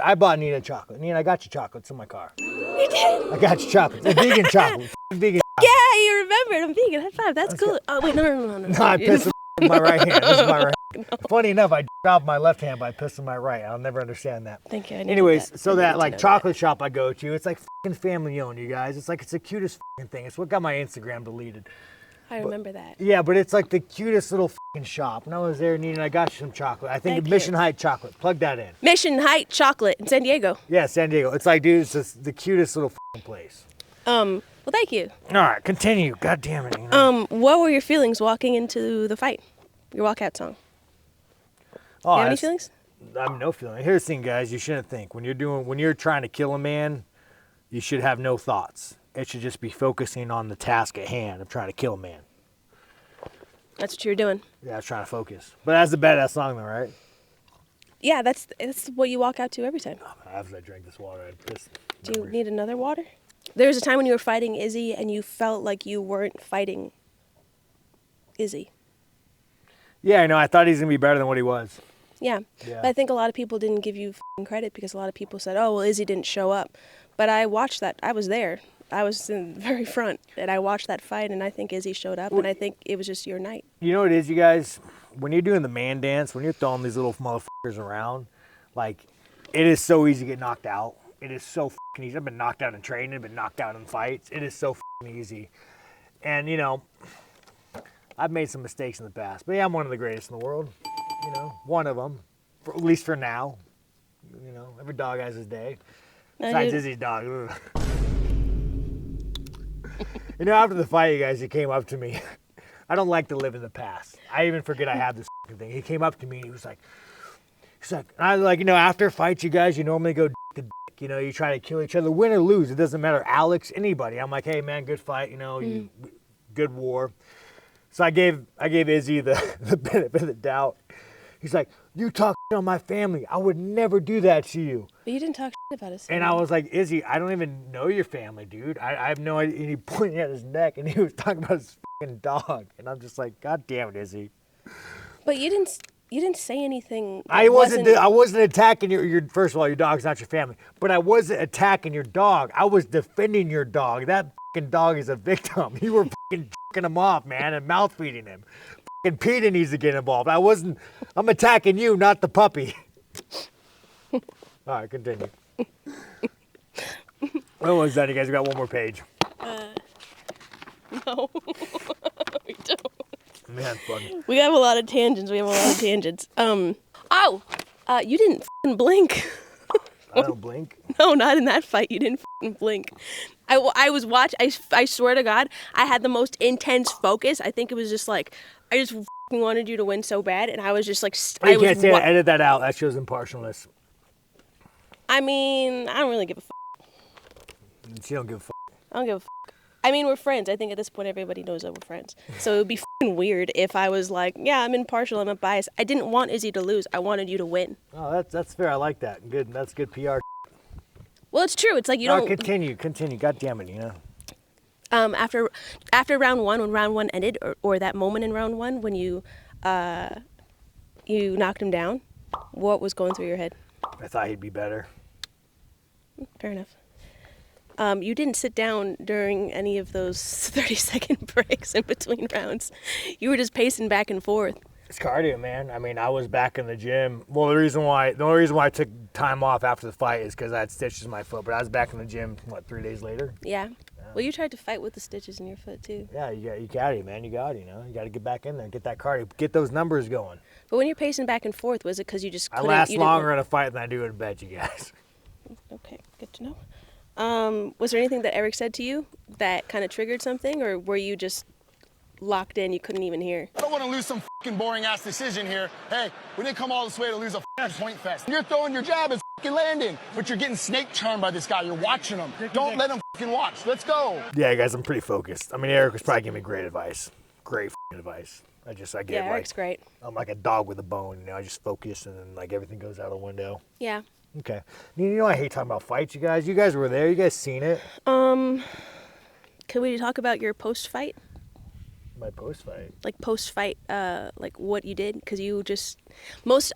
I bought Nina chocolate. Nina, I got you chocolates in my car. You did? I got you chocolates. A vegan chocolate. Vegan. Yeah, you remembered. I'm vegan. High five. That's cool. Oh, wait, no. No, I pissed in my right hand. This is my right hand. Funny enough, I off my left hand by pissing my right. I'll never understand that. Thank you. Anyways, so that like chocolate shop I go to, it's like fucking family owned, you guys. It's like it's the cutest fucking thing. It's what got my Instagram deleted. I remember that. Yeah, but it's like the cutest little fucking shop. And I was there, Nina, and I got you some chocolate. I think Thank Mission you. Heights chocolate. Plug that in. Mission Heights Chocolate in San Diego. Yeah, San Diego. It's like, dude, it's just the cutest little fucking place. Well, thank you. All right, continue. God damn it. Nina. What were your feelings walking into the fight? Your walkout song. Oh, You have any feelings? I have no feeling. Here's the thing, guys. You shouldn't think when you're trying to kill a man, you should have no thoughts. It should just be focusing on the task at hand of trying to kill a man. That's what you were doing. Yeah, I was trying to focus. But that's the badass song, though, right? Yeah, that's what you walk out to every time. After I drank this water, I pissed. Do you need another water? There was a time when you were fighting Izzy and you felt like you weren't fighting Izzy. Yeah, I know. I thought he was gonna be better than what he was. Yeah. Yeah. But I think a lot of people didn't give you f***ing credit because a lot of people said, oh, well, Izzy didn't show up. But I watched that. I was there. I was in the very front, and I watched that fight, and I think Izzy showed up, and I think it was just your night. You know what it is, you guys? When you're doing the man dance, when you're throwing these little motherfuckers around, like, it is so easy to get knocked out. It is so fucking easy. I've been knocked out in training. I've been knocked out in fights. It is so fucking easy. And, you know, I've made some mistakes in the past. But yeah, I'm one of the greatest in the world. You know, one of them. At least for now. You know, every dog has his day. Besides Izzy's dog. Ugh. You know, after the fight, you guys, he came up to me. I don't like to live in the past. I even forget I have this fucking thing. He came up to me and he was like, and I was like, you know, after fights, you guys, you normally go dick to dick. You know, you try to kill each other, win or lose. It doesn't matter. Alex, anybody. I'm like, hey, man, good fight. You know, good war. So I gave Izzy the benefit of the doubt. He's like, you talk shit on my family. I would never do that to you. But you didn't talk shit about us. And I was like, Izzy, I don't even know your family, dude. I have no idea. And he pointed at his neck and he was talking about his fucking dog. And I'm just like, God damn it, Izzy. But you didn't say anything. I wasn't attacking your. First of all, your dog's not your family. But I wasn't attacking your dog. I was defending your dog. That fucking dog is a victim. You were fucking jerking him off, man, and mouth feeding him. Fucking PETA needs to get involved. I'm attacking you, not the puppy. All right, continue. When was that? You guys got one more page. No, we don't. Man, funny. We have a lot of tangents. You didn't f***ing blink. I don't blink. No, not in that fight. You didn't f***ing blink. I was watching. I swear to God, I had the most intense focus. I think it was just like, I just f***ing wanted you to win so bad, and I was just like, You can't say that. Edit that out. That shows impartialness. I mean, I don't really give a f***. She don't give a fuck. I don't give a f***. I mean, we're friends. I think at this point everybody knows that we're friends. So it would be f***ing weird if I was like, yeah, I'm impartial, I'm not biased. I didn't want Izzy to lose. I wanted you to win. Oh, that's fair. I like that. Good. That's good PR. Well, it's true. It's like you don't. Continue. God damn it, Nina. After round one, when round one ended, or that moment in round one when you knocked him down, what was going through your head? I thought he'd be better. Fair enough. You didn't sit down during any of those 30-second breaks in between rounds. You were just pacing back and forth. It's cardio, man. I mean, I was back in the gym. Well, the only reason why I took time off after the fight is because I had stitches in my foot. But I was back in the gym, 3 days later? Yeah. Well, you tried to fight with the stitches in your foot too. Yeah, you got it, man. You got it. You know, you got to get back in there, get that cardio, get those numbers going. But when you're pacing back and forth, was it because you just couldn't? I last longer in a fight than I do in a bed, you guys. Okay, good to know. Was there anything that Eric said to you that kind of triggered something, or were you just locked in, you couldn't even hear? I don't want to lose some fucking boring ass decision here. Hey, we didn't come all this way to lose a fucking point fest. You're throwing your jab, it's fucking landing, but you're getting snake charmed by this guy. You're watching him. Don't let him fucking watch. Let's go. Yeah, guys, I'm pretty focused. I mean, Eric was probably giving me great advice. Great fucking advice. I get yeah, Eric's great. I'm like a dog with a bone. You know, I just focus and then like everything goes out the window. Yeah. Okay. You know I hate talking about fights, you guys. You guys were there. You guys seen it. Can we talk about your post-fight? My post-fight. Like post-fight, like what you did, because you just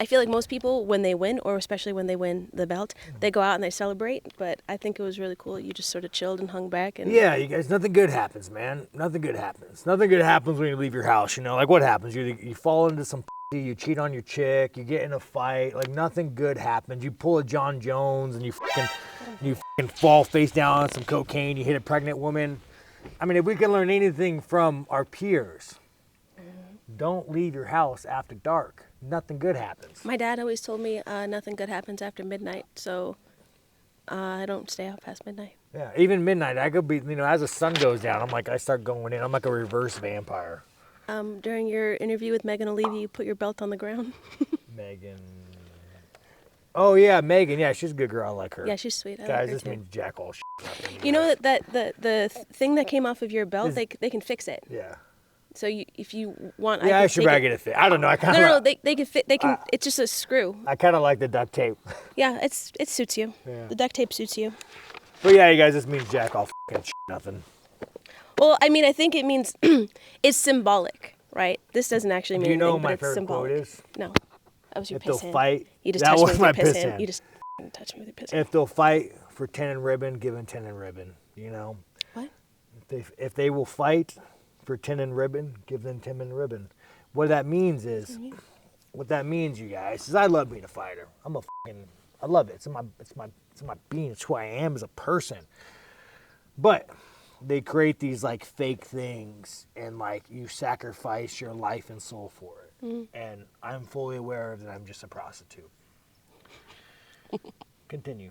I feel like most people when they win, or especially when they win the belt, they go out and they celebrate. But I think it was really cool. You just sort of chilled and hung back. And Yeah, you guys, nothing good happens, man. Nothing good happens. Nothing good happens when you leave your house. You know, like what happens? You fall into some you cheat on your chick, you get in a fight. Like nothing good happens. You pull a John Jones and you fucking fall face down on some cocaine. You hit a pregnant woman. I mean, if we can learn anything from our peers, don't leave your house after dark. Nothing good happens. My dad always told me nothing good happens after midnight, so I don't stay out past midnight. Yeah, even midnight, I could be, as the sun goes down, I start going in. I'm like a reverse vampire. During your interview with Megan O'Leary, you put your belt on the ground. Megan. Oh, yeah, Megan. Yeah, she's a good girl. I like her. Yeah, she's sweet. I Guys, like her this too. means jack all shit. You know that the thing that came off of your belt, they can fix it. Yeah. So if you want, Yeah, I should probably get it fit. I don't know. I kind of No, they can fit. They can. It's just a screw. I kind of like the duct tape. Yeah, it suits you. Yeah. The duct tape suits you. But yeah, you guys, this means jack all shit, nothing. Well, I mean, I think it means it's symbolic, right? This doesn't actually mean Do you know anything, what my but it's favorite symbolic. quote is? No, that was your If piss they'll hand. fight, You just that touched me was with my your piss piss hand. hand. You just touched me with your piss hand. If they'll fight for 10 and ribbon, give them 10 and ribbon. You know. What? If they will fight for 10 and ribbon, give them 10 and ribbon. What that means is, you guys, is I love being a fighter. I love it. It's in my being. It's who I am as a person. But they create these like fake things, and like you sacrifice your life and soul for it. And I'm fully aware that I'm just a prostitute. Continue.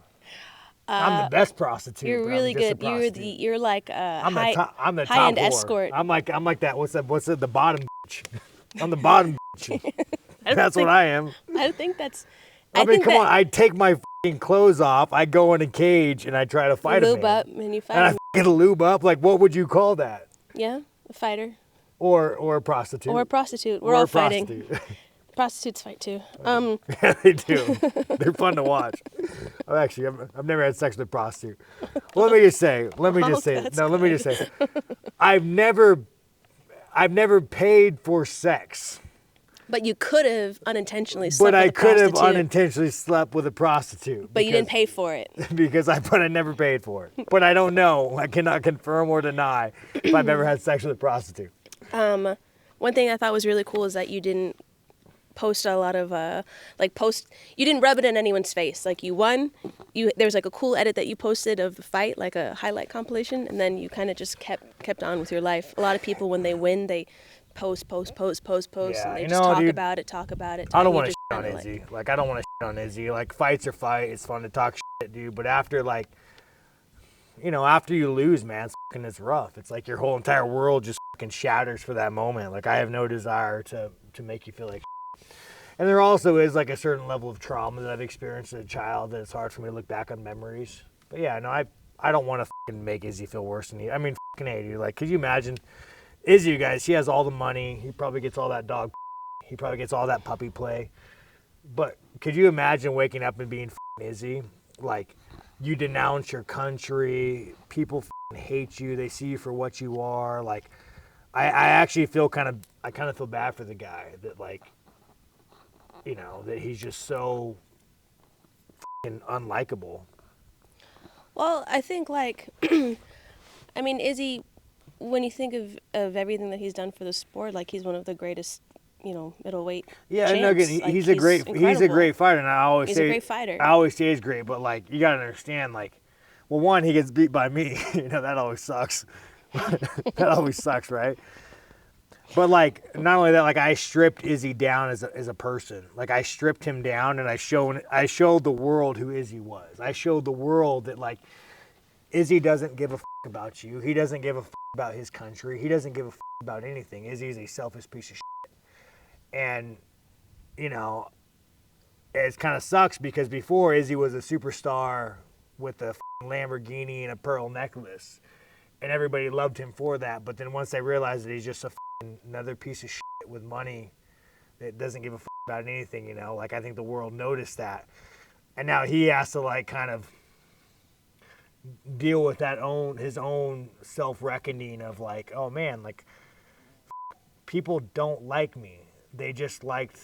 I'm the best prostitute. You're but really I'm just a good. prostitute. You're like a I'm the top high-end whore. escort. I'm like that. What's it? The bottom bitch. I'm the bottom bitch. That's what I am. I think that's. I mean, come on. I take my fucking clothes off. I go in a cage and I try to fight a man. Lube up and you fight. And I him. fucking lube up. Like, what would you call that? Yeah, a fighter Or a prostitute. or a prostitute. We're Or all a fighting. prostitute. Prostitutes fight too. Yeah, they do. They're fun to watch. I've never had sex with a prostitute. Well, let me just say. that's Let me just say. I've never paid for sex. But you could have unintentionally slept But I with a could have prostitute, unintentionally slept with a prostitute. but you didn't pay for it. But I never paid for it. But I don't know. I cannot confirm or deny if I've ever had sex with a prostitute. One thing I thought was really cool is that you didn't post a lot of you didn't rub it in anyone's face. Like you won, there was like a cool edit that you posted of the fight, like a highlight compilation, and then you kind of just kept on with your life. A lot of people when they win, they post, Yeah, and they you just know, talk dude, about it. I don't want want to shit on Izzy. Like, I don't want to shit on Izzy. Like, fights are fight. It's fun to talk shit, dude. But after, like, after you lose, man, it's rough. It's like your whole entire world just fucking shatters for that moment. Like, I have no desire to make you feel like shit. And there also is, like, a certain level of trauma that I've experienced as a child that it's hard for me to look back on memories. But, yeah, no, I don't want to fucking make Izzy feel worse than he. I mean, fucking hey, dude. Like, could you imagine Izzy, you guys? He has all the money. He probably gets all that dog. He probably gets all that puppy play. But could you imagine waking up and being fucking Izzy? Like, you denounce your country. People fucking hate you. They see you for what you are. Like, I actually feel kind of feel bad for the guy that, like, that he's just so fucking unlikable. Well, I think like, I mean, Izzy, when you think of everything that he's done for the sport, like he's one of the greatest, middleweight. Yeah, champs. no, again, Like, he's a great fighter, and I always He's say a great fighter. I always say he's great, but like you gotta understand, like, well, one, he gets beat by me, that always sucks. That always sucks, right? But like, not only that, like I stripped Izzy down as a person. Like I stripped him down, and I showed the world who Izzy was. I showed the world that like Izzy doesn't give a fuck about you. He doesn't give a fuck about his country. He doesn't give a fuck about anything. Izzy is a selfish piece of shit. And it kind of sucks because before Izzy was a superstar with a Lamborghini and a pearl necklace, and everybody loved him for that. But then once they realized that he's just another piece of shit with money that doesn't give a fuck about anything, like I think the world noticed that, and now he has to like kind of deal with his own self-reckoning of like, oh man, like people don't like me. They just liked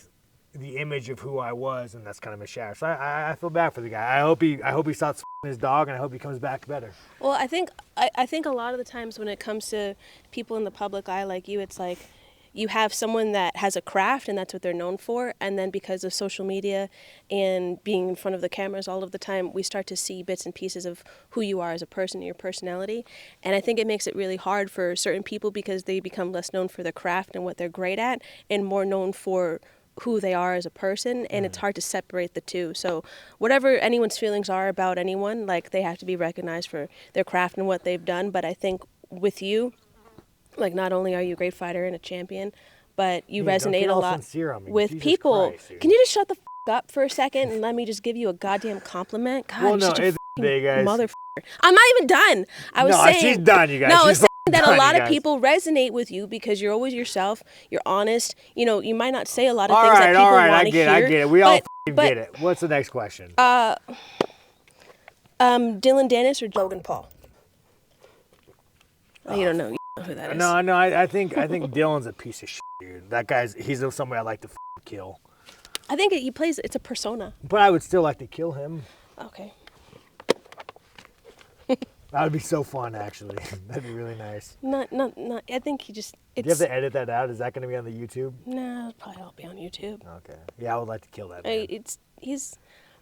the image of who I was, and that's kind of a shatter. So I feel bad for the guy. I hope he stops his dog, and I hope he comes back better. Well, I think a lot of the times when it comes to people in the public eye like you, it's like you have someone that has a craft and that's what they're known for, and then because of social media and being in front of the cameras all of the time, we start to see bits and pieces of who you are as a person and your personality. And I think it makes it really hard for certain people because they become less known for their craft and what they're great at and more known for who they are as a person, and it's hard to separate the two. So whatever anyone's feelings are about anyone, like, they have to be recognized for their craft and what they've done. But I think with you, like, not only are you a great fighter and a champion, but you resonate a lot with Jesus people. Christ, Can you just shut the up for a second and let me just give you a goddamn compliment? God, well, you're no, such a it's big, guys. motherfucker. I'm not even done. I was saying she's done, you guys. No, She's it's that done, a lot you of guys. people resonate with you because you're always yourself. You're honest. You know, you might not say a lot of All things that right, people all right, want I to get hear. it, I get it. We all but, get it. What's the next question? Dylan Danis or Logan Paul? Oh, you don't know. You know who that is. No, I think Dylan's a piece of shit, dude. That he's somebody I'd like to kill. I think he plays. It's a persona. But I would still like to kill him. Okay. That would be so fun, actually. That'd be really nice. Not. I think he just. Do you have to edit that out? Is that going to be on the YouTube? No, it'll probably all be on YouTube. Okay. Yeah, I would like to kill that man.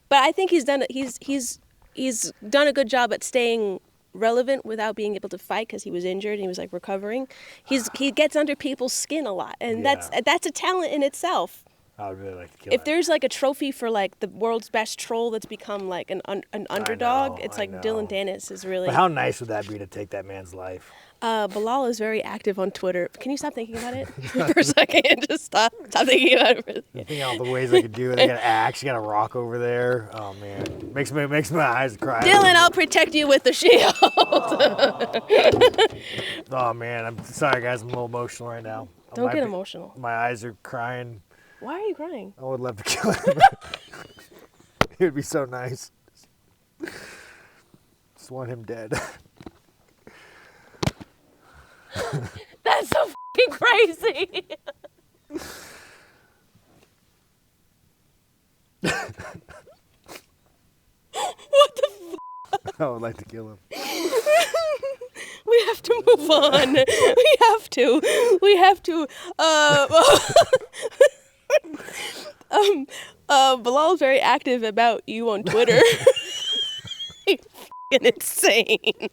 But I think he's done a good job at staying relevant without being able to fight because he was injured and he was like recovering. He gets under people's skin a lot, and that's a talent in itself. I would really like to kill If that. there's like a trophy for like the world's best troll that's become like an underdog, it's like Dylan Danis is really. But how nice would that be to take that man's life? Belal is very active on Twitter. Can you stop thinking about it for a second? Just stop thinking about it. For a second. You think all the ways I could do it? I got an axe, you got a rock over there. Oh man, makes my eyes cry. Dylan, I'll protect you with the shield. Oh man, I'm sorry guys, I'm a little emotional right now. Don't get emotional. My eyes are crying. Why are you crying? I would love to kill him. It would be so nice. Just want him dead. That's so fucking crazy. What the fuck? I would like to kill him. We have to move on. We have to. Bilal's very active about you on Twitter. He's fucking insane.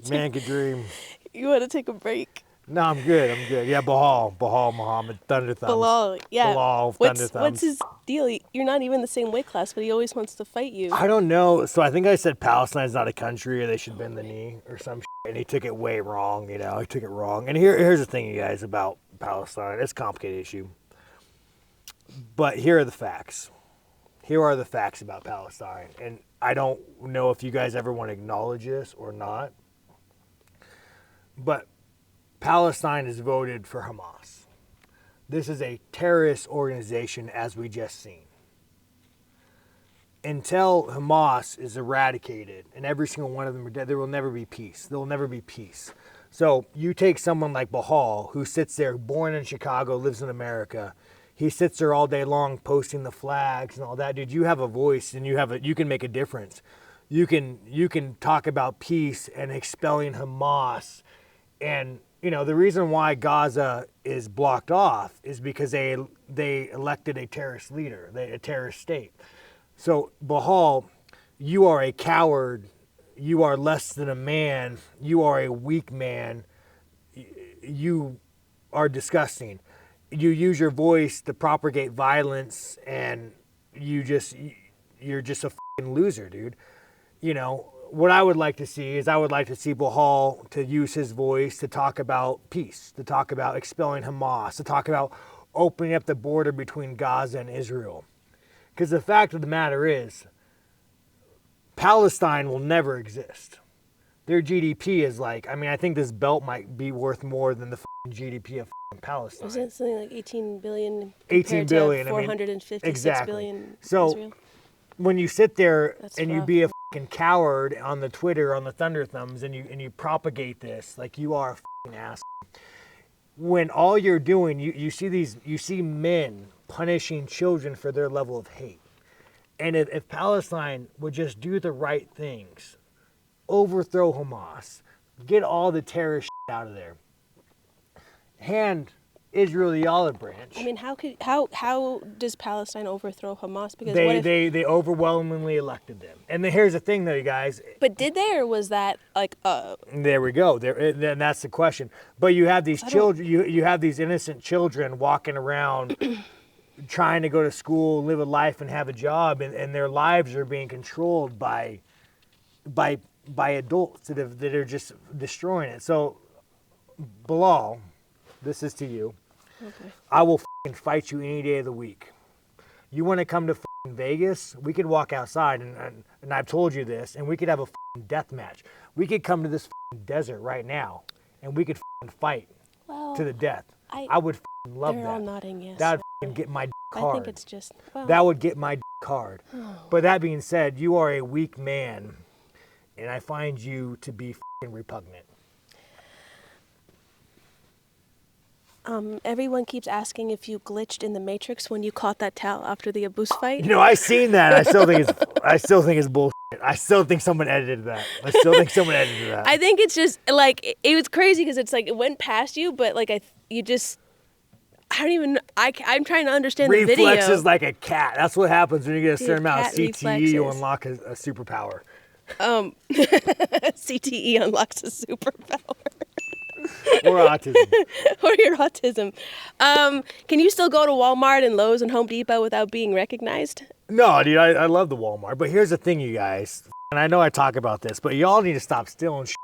Man could dream. You want to take a break? No, I'm good. Yeah, Bahal Muhammad, Thunder Thumbs. Bilal, yeah. Bilal, Thunder Thumbs. What's his deal? You're not even the same weight class, but he always wants to fight you. I don't know. So I think I said Palestine's not a country, or they should bend the knee, or some shit, and he took it way wrong. He took it wrong. And here's the thing, you guys, about Palestine. It's a complicated issue. But here are the facts. Here are the facts about Palestine. And I don't know if you guys ever want to acknowledge this or not. But Palestine has voted for Hamas. This is a terrorist organization, as we just seen. Until Hamas is eradicated and every single one of them are dead, there will never be peace. There will never be peace. So you take someone like Bahal, who sits there, born in Chicago, lives in America. He sits there all day long posting the flags and all that. Dude, you have a voice and you can make a difference. You can talk about peace and expelling Hamas. And the reason why Gaza is blocked off is because they elected a terrorist leader, a terrorist state. So, Bahal, you are a coward. You are less than a man. You are a weak man. You are disgusting. You use your voice to propagate violence, and you're just a fucking loser, dude. What I would like to see is Bahal to use his voice to talk about peace, to talk about expelling Hamas, to talk about opening up the border between Gaza and Israel. Because the fact of the matter is, Palestine will never exist. Their GDP is I think this belt might be worth more than the GDP of Palestine. Isn't it something like 18 billion? 18 billion. To 456 exactly. billion So Israel? when you sit there That's and you rough. be a fucking coward on the Twitter, on the Thunder Thumbs, and you propagate this like you are a fucking ass. When all you're doing, you see men punishing children for their level of hate. And if Palestine would just do the right things, overthrow Hamas, get all the terrorist shit out of there, hand Israel the olive branch. I mean, how does Palestine overthrow Hamas? Because they overwhelmingly elected them. And here's the thing, though, you guys. But did they, or was that like There we go. Then that's the question. But you have these children. You have these innocent children walking around, trying to go to school, live a life, and have a job, and their lives are being controlled by adults that are just destroying it. So, Belal, this is to you. Okay. I will fucking fight you any day of the week. You want to come to fucking Vegas? We could walk outside, and I've told you this, and we could have a fucking death match. We could come to this fucking desert right now, and we could fucking fight to the death. I would fucking love that. They're all nodding yes. That would fucking get my hard. I think it's just... Well, that would get my hard. But that being said, you are a weak man, and I find you to be fucking repugnant. Everyone keeps asking if you glitched in the Matrix when you caught that towel after the Abuse fight. You know, I seen that. I still think it's bullshit. I still think someone edited that. I think it's just like it was crazy because it's like it went past you, but like I'm trying to understand the video. Reflexes like a cat. That's what happens when you get a certain amount of CTE. Reflexes. You unlock a superpower. CTE unlocks a superpower. Or autism. Or your autism. Can you still go to Walmart and Lowe's and Home Depot without being recognized? No, dude, I love the Walmart. But here's the thing, you guys. And I know I talk about this, but y'all need to stop stealing shit.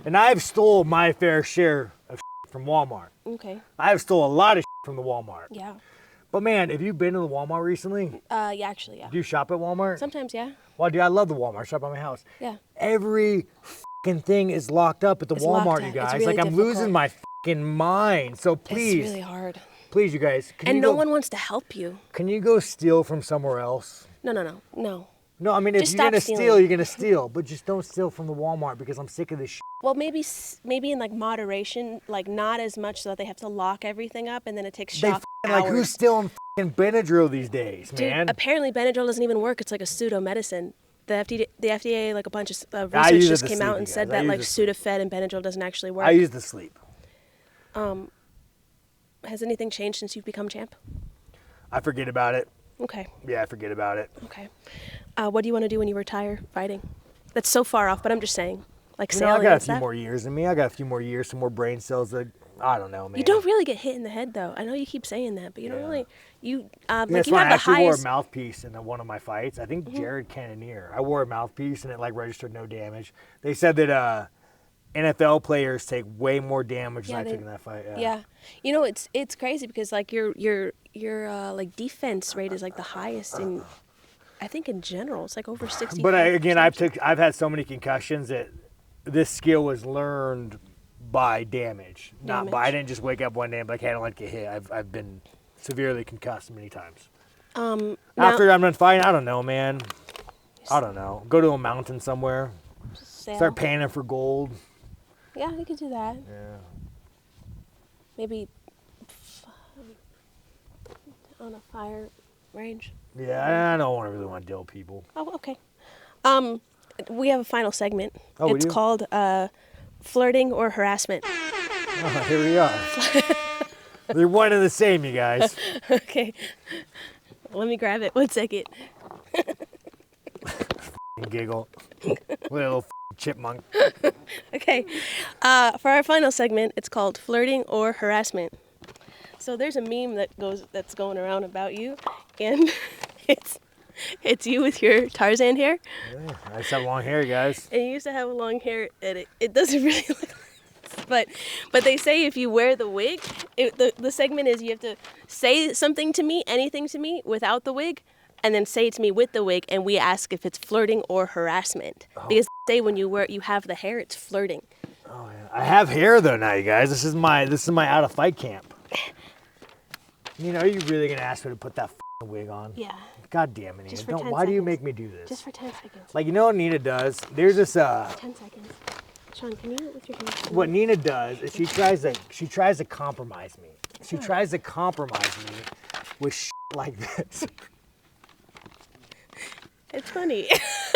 And I've stole my fair share of shit from Walmart. Okay. I've stole a lot of shit from the Walmart. Yeah. But man, have you been to the Walmart recently? Yeah, actually, yeah. Do you shop at Walmart? Sometimes, yeah. Well, dude, I love the Walmart. I shop at my house. Yeah. Every thing is locked up at the Walmart, you guys. Really like, I'm difficult. losing my mind. So please. It's really hard. Please, you guys. And no one wants to help you. Can you go steal from somewhere else? No. No, I mean, if Just you're going to stop steal, stealing. you're going to steal. But just don't steal from the Walmart because I'm sick of this shit. Well, maybe in like moderation, like not as much so that they have to lock everything up and then it takes shop hours. Like, who's stealing Benadryl these days, man? Dude, apparently Benadryl doesn't even work. It's like a pseudo medicine. The FDA, like a bunch of research just came out and said that like Sudafed and Benadryl doesn't actually work. I use the sleep. Has anything changed since you've become champ? I forget about it. Okay. Yeah, I forget about it. Okay. What do you want to do when you retire fighting? That's so far off, but I'm just saying. Like You know, sailing I got a and few stuff. more years in me. I got a few more years, some more brain cells. That, I don't know, man. You don't really get hit in the head, though. I know you keep saying that, but you don't really. That's you why have I the actually wore a highest. mouthpiece in one of my fights. I think Jared Cannonier. I wore a mouthpiece and it like registered no damage. They said that NFL players take way more damage than I took in that fight. Yeah. You know, it's crazy because like your like defense rate is like the highest in, I think in general it's like over 60. But I've had so many concussions that this skill was learned by damage. Not by, I didn't just wake up one day and be like, hey, I don't like to get hit. I've been severely concussed many times. After I'm done fighting, I don't know, man. I don't know. Go to a mountain somewhere. Sail. Start panning for gold. Yeah, you could do that. Yeah. Maybe on a fire range. Yeah, I don't really want to deal with people. Oh, okay. We have a final segment. Oh, we it's do? called flirting or harassment. Oh, here we are. They're one and the same, you guys. Okay. Let me grab it. 1 second. Giggle. Little chipmunk. Okay. For our final segment, it's called flirting or harassment. So there's a meme that's going around about you, and it's you with your Tarzan hair. Yeah, I just have long hair, guys. And you used to have long hair, and it doesn't really look like this. But they say if you wear the wig, the segment is you have to say something to me, anything to me, without the wig, and then say it to me with the wig, and we ask if it's flirting or harassment. Because they say when you have the hair, it's flirting. Oh yeah. I have hair though now, you guys. This is my out of fight camp. You know, are you really gonna ask me to put that wig on. Yeah. God damn it, Just Nina. for 10 Why do you seconds. make me do this? Just for 10 seconds. Like, you know what Nina does? There's this 10 seconds. Sean, can you with your hands? what Nina does is she tries to compromise me. She tries to compromise me with shit like this. It's funny.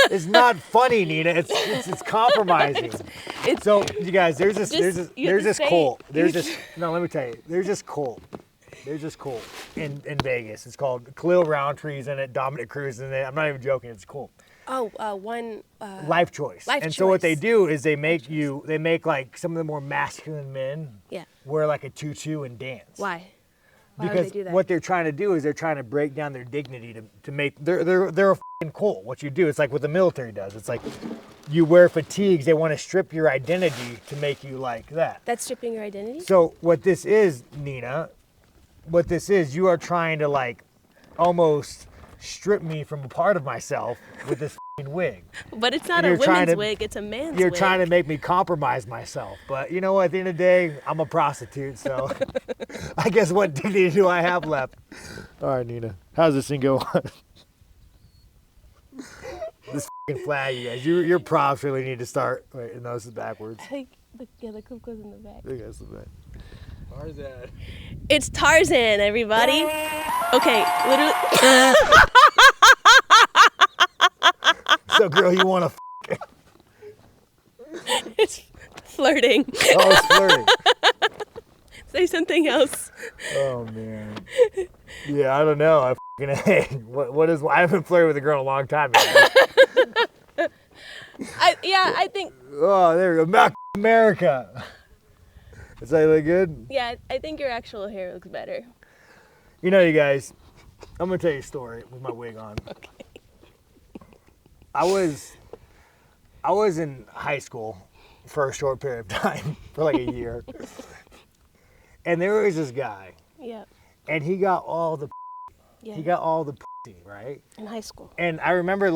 It's not funny, Nina. It's compromising. So you guys, there's this cult. Let me tell you. There's this cult in Vegas. It's called Khalil Roundtree's in it, Dominic Cruz in it. I'm not even joking. It's cool. Oh, Life choice. So what they do is they make like some of the more masculine men wear like a tutu and dance. Why? Why Because would they do that? what they're trying to do is they're trying to break down their dignity to make they're a f***ing cult. What you do, it's like what the military does. It's like you wear fatigues. They want to strip your identity to make you like that. That's stripping your identity? So what this is, Nina, you are trying to like almost strip me from a part of myself with this f***ing wig. But it's not And a you're trying women's to- wig, it's a man's wig. You're trying to make me compromise myself. But you know what? At the end of the day, I'm a prostitute, so I guess what dignity do I have left? All right, Nina. How's this thing go on? This f***ing flag, you guys. Your props really need to start. Wait, no, this is backwards. the clip goes in the back. I think that's the back. Tarzan. It's Tarzan, everybody. Okay, literally. So, girl, you want to It's flirting. Oh, it's flirting. Say something else. Oh, man. Yeah, I don't know. I I haven't flirted with a girl in a long time. I think. Oh, there we go. Back America. Does that look good? Yeah, I think your actual hair looks better. You know, you guys, I'm going to tell you a story with my wig on. Okay. I was in high school for a short period of time, for like a year. And there was this guy. Yeah. And he got all the Yeah. he got all the pussy, right? In high school. And I remember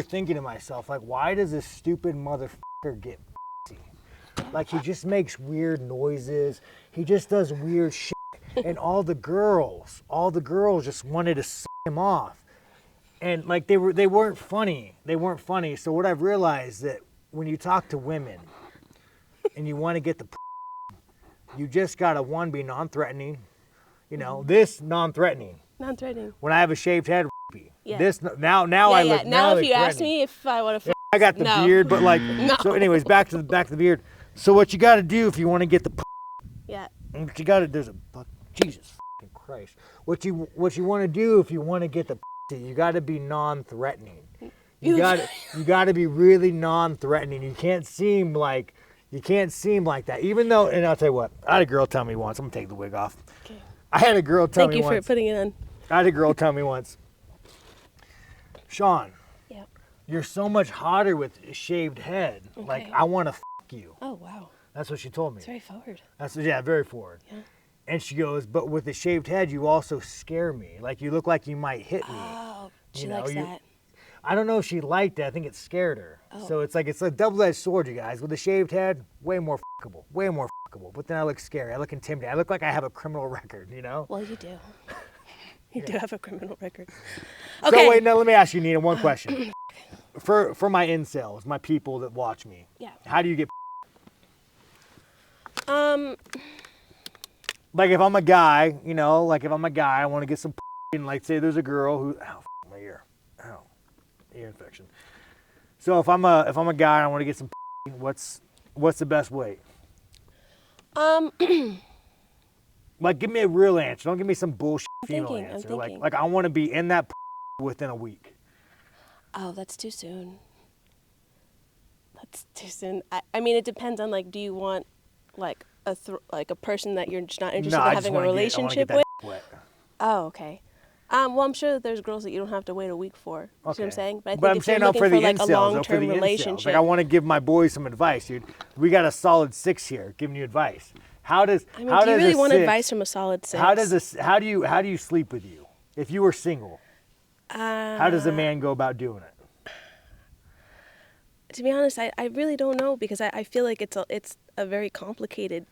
thinking to myself, like, why does this stupid motherfucker get pussy? Like, he just makes weird noises. He just does weird shit. And all the girls just wanted to suck him off. And like they weren't funny. They weren't funny. So what I've realized that when you talk to women and you want to get the you just gotta be non-threatening. You know, this non-threatening. Non-threatening. When I have a shaved head, Yeah. this now I look. Now, if you ask threatening. me if I want to, I got the beard, but like. So, anyways, back to the beard. So what you got to do if you want to get the. Yeah. What you got to there's a Jesus fucking Christ. What you want to do if you want to get the. You got to be non-threatening. You got to be really non-threatening. You can't seem like that. Even though, and I'll tell you what, I had a girl tell me once. I'm gonna take the wig off. Okay. I had a girl tell me Thank you once. for putting it on. I had a girl tell me once, Sean, Yeah. you're so much hotter with a shaved head. Okay. Like, I want to you. Oh wow. That's what she told me. It's very forward. Very forward. Yeah. And she goes, but with the shaved head, you also scare me. Like, you look like you might hit me. Oh, she You know, likes you- that. I don't know if she liked it. I think it scared her. Oh. So it's a double-edged sword, you guys. With a shaved head, way more fuckable. Way more fuckable. But then I look scary. I look intimidating. I look like I have a criminal record, you know? Well, you do. You do have a criminal record. So Okay. wait, now let me ask you, Nina, one question. For my incels, my people that watch me. Yeah. How do you get Um. like if I'm a guy, you know, like if I'm a guy, I want to get some and like say there's a girl who my ear. Ow. Ear infection. So if I'm a guy, I want to get some what's the best way? Like give me a real answer. Don't give me some bullshit female I'm answer. thinking. Like I want to be in that within a week. Oh, that's too soon. That's too soon. I mean, it depends on like, do you want like a person that you're just not interested in having a relationship with? Wet. Oh, okay. Well, I'm sure that there's girls that you don't have to wait a week for. You see what I'm saying? But I think But I'm if you're saying out looking for the like a incels, out for long-term the incels. relationship, Like I want to give my boys some advice, dude. We got a solid 6 here, giving you advice. How does I mean, how do you does really a want 6 advice from a solid 6? How do you sleep with you if you were single? How does a man go about doing it? To be honest, I really don't know because I feel like it's a very complicated.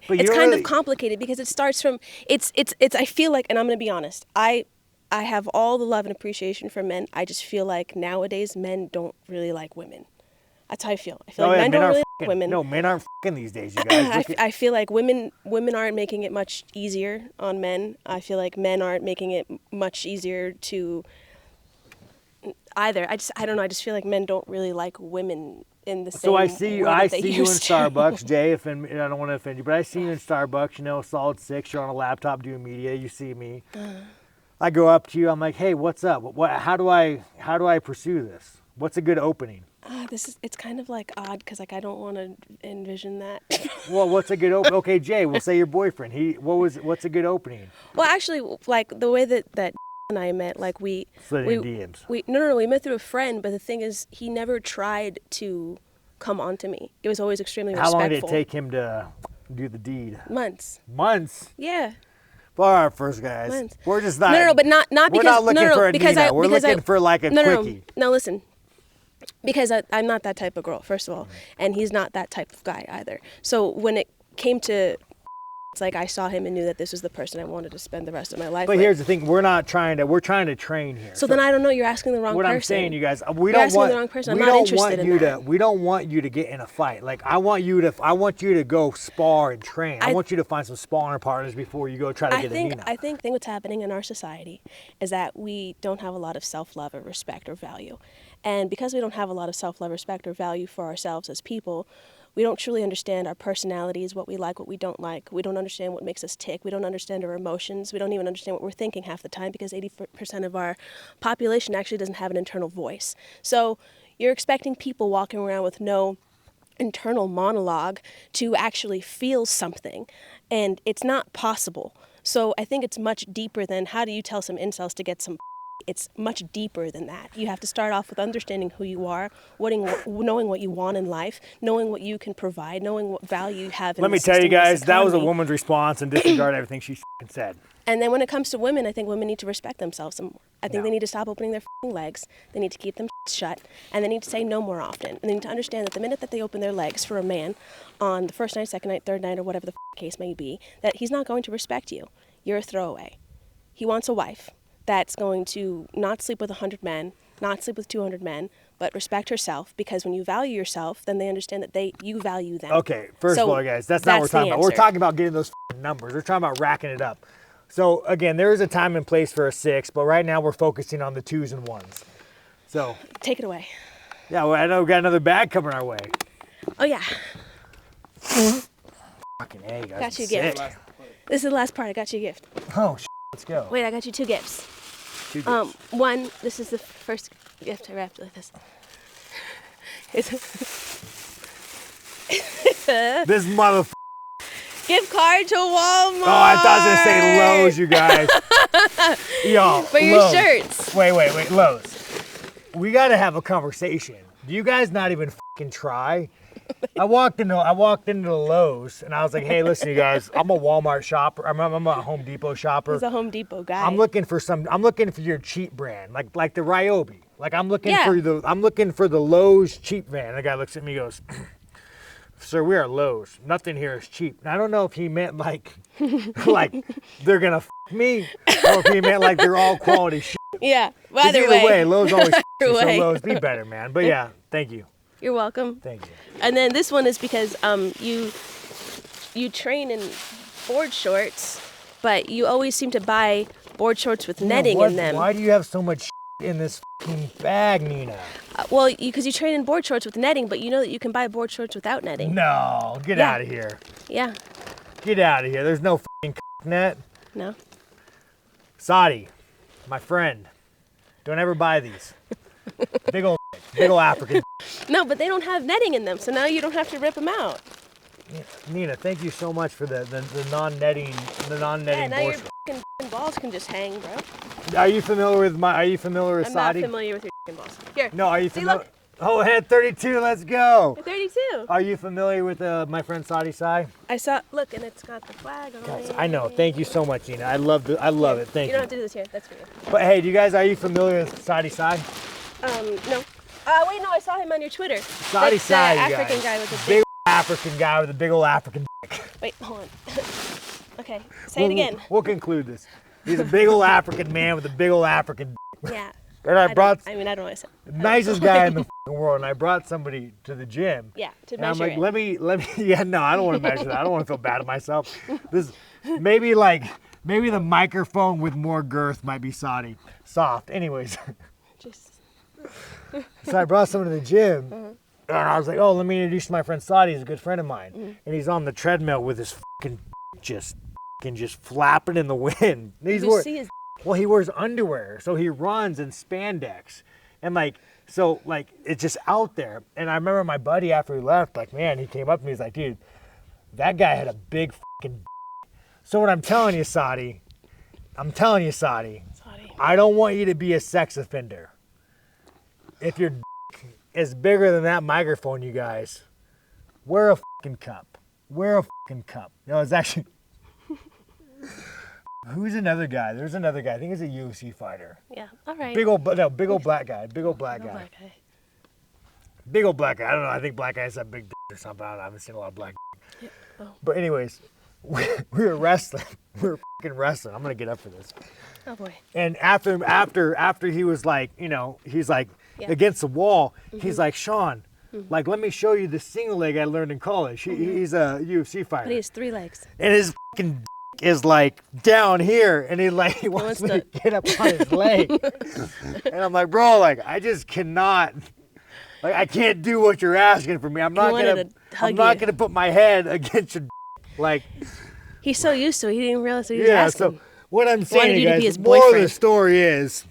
But you It's don't kind really- of complicated because it starts from it's I feel like, and I'm gonna be honest, I I have all the love and appreciation for men. I just feel like nowadays men don't really like women. That's how I feel. I feel like men don't really like women. No, men aren't fucking these days, you guys. I feel like women aren't making it much easier on men. I feel like men aren't making it much easier to either. I don't know. I just feel like men don't really like women in the same So way I see you in used to. Starbucks, Jay. I don't want to offend you, but I see you in Starbucks. You know, solid 6. You're on a laptop doing media. You see me. I go up to you. I'm like, hey, what's up? How do I pursue this? What's a good opening? It's kind of like odd because like I don't want to envision that. Well, what's a good opening? Okay, Jay, we'll say your boyfriend. What's a good opening? Well, actually, like the way that and I met, like we DMs. We met through a friend, but the thing is, he never tried to come on to me. It was always extremely respectful. How long did it take him to do the deed? Months. Months? Yeah. For our first guys, Months. we're just not. No, but not because we're not looking for a because Nina. We're looking for like a quickie. No, listen. Because I'm not that type of girl, first of all, and he's not that type of guy either. So when it came to, it's like I saw him and knew that this was the person I wanted to spend the rest of my life with. But here's the thing: we're trying to train here. So then I don't know. You're asking the wrong person. What I'm saying, you guys, You're asking the wrong person. I'm not interested in that. We don't want you to get in a fight. Like I want you to go spar and train. I want you to find some sparring partners before you go try to get a Nina. I think what's happening in our society is that we don't have a lot of self-love or respect or value. And because we don't have a lot of self-love, respect, or value for ourselves as people, we don't truly understand our personalities, what we like, what we don't like. We don't understand what makes us tick. We don't understand our emotions. We don't even understand what we're thinking half the time because 80% of our population actually doesn't have an internal voice. So you're expecting people walking around with no internal monologue to actually feel something, and it's not possible. So I think it's much deeper than how do you tell some incels to get some. It's much deeper than that. You have to start off with understanding who you are, knowing what you want in life, knowing what you can provide, knowing what value you have in Let me tell you guys, that was a woman's response and disregard everything she said. And then when it comes to women, I think women need to respect themselves some more. I think they need to stop opening their legs. They need to keep them shut. And they need to say no more often. And they need to understand that the minute that they open their legs for a man on the first night, second night, third night, or whatever the case may be, that he's not going to respect you. You're a throwaway. He wants a wife that's going to not sleep with 100 men, not sleep with 200 men, but respect herself, because when you value yourself, then they understand that you value them. Okay, first of all, guys, that's not what we're talking about. We're talking about getting those numbers. We're talking about racking it up. So, again, there is a time and place for a 6, but right now we're focusing on the 2s and 1s. So. Take it away. Yeah, well, I know we got another bag coming our way. Oh, yeah. Fucking A, guys. Got you a gift. This is the last part. I got you a gift. Oh, let's go. Wait, I got you 2 gifts. 2 gifts. One, this is the first gift I wrapped like this. This motherfucker. Gift card to Walmart. Oh, I thought I was gonna say Lowe's, you guys. Yo, for your Lowe's. shirts. Wait, Lowe's. We gotta have a conversation. Do you guys not even fucking try? I walked into the Lowe's and I was like, hey, listen, you guys, I'm a Walmart shopper. I'm a Home Depot shopper. He's a Home Depot guy. I'm looking for your cheap brand, like the Ryobi. Like I'm looking for the Lowe's cheap brand. The guy looks at me and goes, sir, we are Lowe's. Nothing here is cheap. And I don't know if he meant like they're gonna f me, or if he meant like they're all quality shit. Yeah. Well, either way, Lowe's always either so way. Lowe's be better, man. But yeah, thank you. You're welcome. Thank you. And then this one is because you train in board shorts, but you always seem to buy board shorts with netting in them. Why do you have so much in this fucking bag, Nina? Well, because you train in board shorts with netting, but you know that you can buy board shorts without netting. No, get out of here. Yeah. Get out of here. There's no fucking net. No. Saudi, my friend, don't ever buy these. Big old African. No, but they don't have netting in them, so now you don't have to rip them out. Nina, thank you so much for the non-netting Yeah, now your board. fucking balls can just hang, bro. Are you familiar with I'm Saudi? not familiar with your fucking balls. Here. No, are you See, familiar? look. Oh, head 32, let's go. 32. Are you familiar with my friend Saudi Sai? I saw. Look, and it's got the flag on Guys, it. I know. Thank you so much, Nina. I love it. Thank You you. don't have to do this here. That's for you. But hey, are you familiar with Saudi Sai? No. Wait, no, I saw him on your Twitter. Saudi That's the Sai, African guys. guy with the Big African guy with a big old African dick. Wait, hold on. Okay, say it again. We'll conclude this. He's a big old African man with a big old African. Yeah. And I brought I don't want to say. the nicest guy in the world, and I brought somebody to the gym. Yeah, to And I'm measure like, it. let me. Yeah, no, I don't want to measure that. I don't want to feel bad at myself. This, maybe the microphone with more girth might be soft. Anyways, Just. so I brought someone to the gym, and I was like, oh, let me introduce you to my friend Saudi. He's a good friend of mine, and he's on the treadmill with his just flapping in the wind. Well, he wears underwear, so he runs in spandex, and it's just out there. And I remember my buddy after he left, man, he came up to me, he's like, dude, that guy had a big fucking. So what I'm telling you, Saudi, I don't want you to be a sex offender. If your dick is bigger than that microphone, you guys, wear a fucking cup. No, it's actually. Who's another guy? There's another guy. I think he's a UFC fighter. Yeah. All right. Big old black guy. Big old black guy. Big old black guy. I don't know. I think black guys have big dicks or something. I don't know. I haven't seen a lot of black. Yeah. Oh. But anyways, we were wrestling. We were fucking wrestling. I'm gonna get up for this. Oh boy. And after he was he's against the wall. He's like, Sean, let me show you the single leg I learned in college. He's a UFC fighter. But he has 3 legs. And his fucking is down here, and he wants me to get up on his leg. And I'm like, bro, I just cannot, I can't do what you're asking for me. I'm not gonna put my head against your He's so used to it, he didn't even realize what he was asking. So what I'm saying, you to be guys, his the moral of the boyfriend. story is,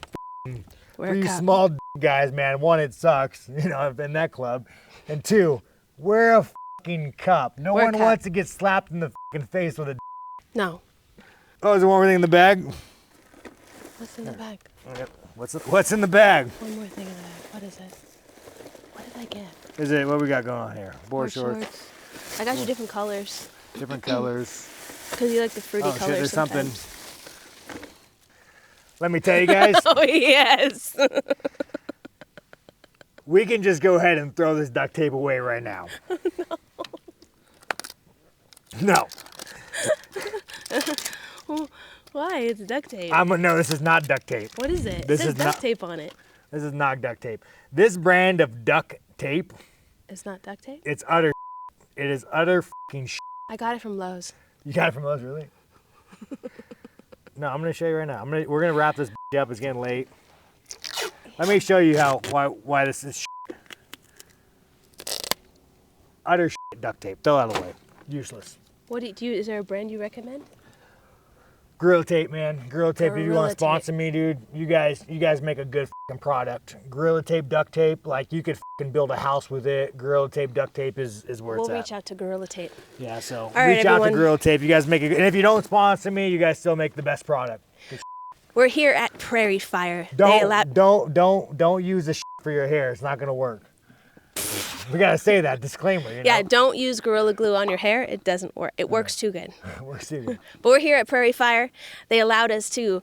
Wear a you cup. small guys, man, 1, it sucks, I've been in that club, and 2, wear a fucking cup. No Wear a one cup. wants to get slapped in the fucking face with a. No. Oh, is there one more thing in the bag? What's in the bag? What's in the bag? One more thing in the bag. What is it? What did I get? Is it, what we got going on here? Board shorts. I got you different colors. Different colors. Because you like the fruity Oh, shit, colors there's sometimes. something. Let me tell you guys, Oh, yes. we can just go ahead and throw this duct tape away right now. No. Why? It's duct tape. No, this is not duct tape. What is it? This It says is duct not- tape on it. This is not duct tape. This brand of duct tape, It's not duct tape? it's utter. It is utter fucking. I got it from Lowe's. You got it from Lowe's, really? No, I'm gonna show you right now. We're gonna wrap this up. It's getting late. Let me show you why this is. Utter duct tape. Throw that away. Useless. What do you is there a brand you recommend? Gorilla Tape, man. Gorilla Tape. If you Gorilla want to sponsor me, dude, you guys make a good fucking product. Gorilla Tape duct tape, you could fucking build a house with it. Gorilla Tape duct tape is where We'll it's at. reach out to Gorilla Tape. Yeah, so right, reach out to everyone. Gorilla Tape. You guys make it, and if you don't sponsor me, you guys still make the best product. We're here at Prairie Fire. They allow- Don't use the for your hair. It's not gonna work. We gotta say that disclaimer. Yeah, don't use Gorilla Glue on your hair. It doesn't work. It works too good. We're serious. But we're here at Prairie Fire. They allowed us to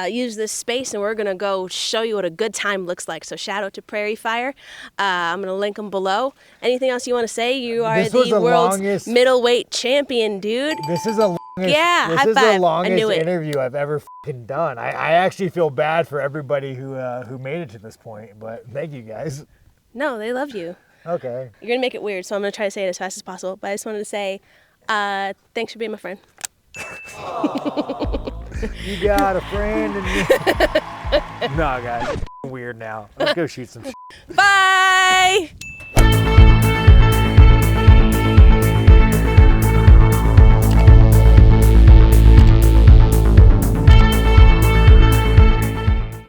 use this space, and we're going to go show you what a good time looks like. So shout out to Prairie Fire. I'm going to link them below. Anything else you want to say? You are This was the the world's longest- middleweight champion, dude. This is the longest. Yeah, this high is five. the I longest knew it. interview I've ever fucking done. I actually feel bad for everybody who made it to this point, but thank you guys. No, they love you. Okay. You're going to make it weird, so I'm going to try to say it as fast as possible. But I just wanted to say thanks for being my friend. You got a friend in me. No, guys, it's weird now. Let's go shoot some. Bye!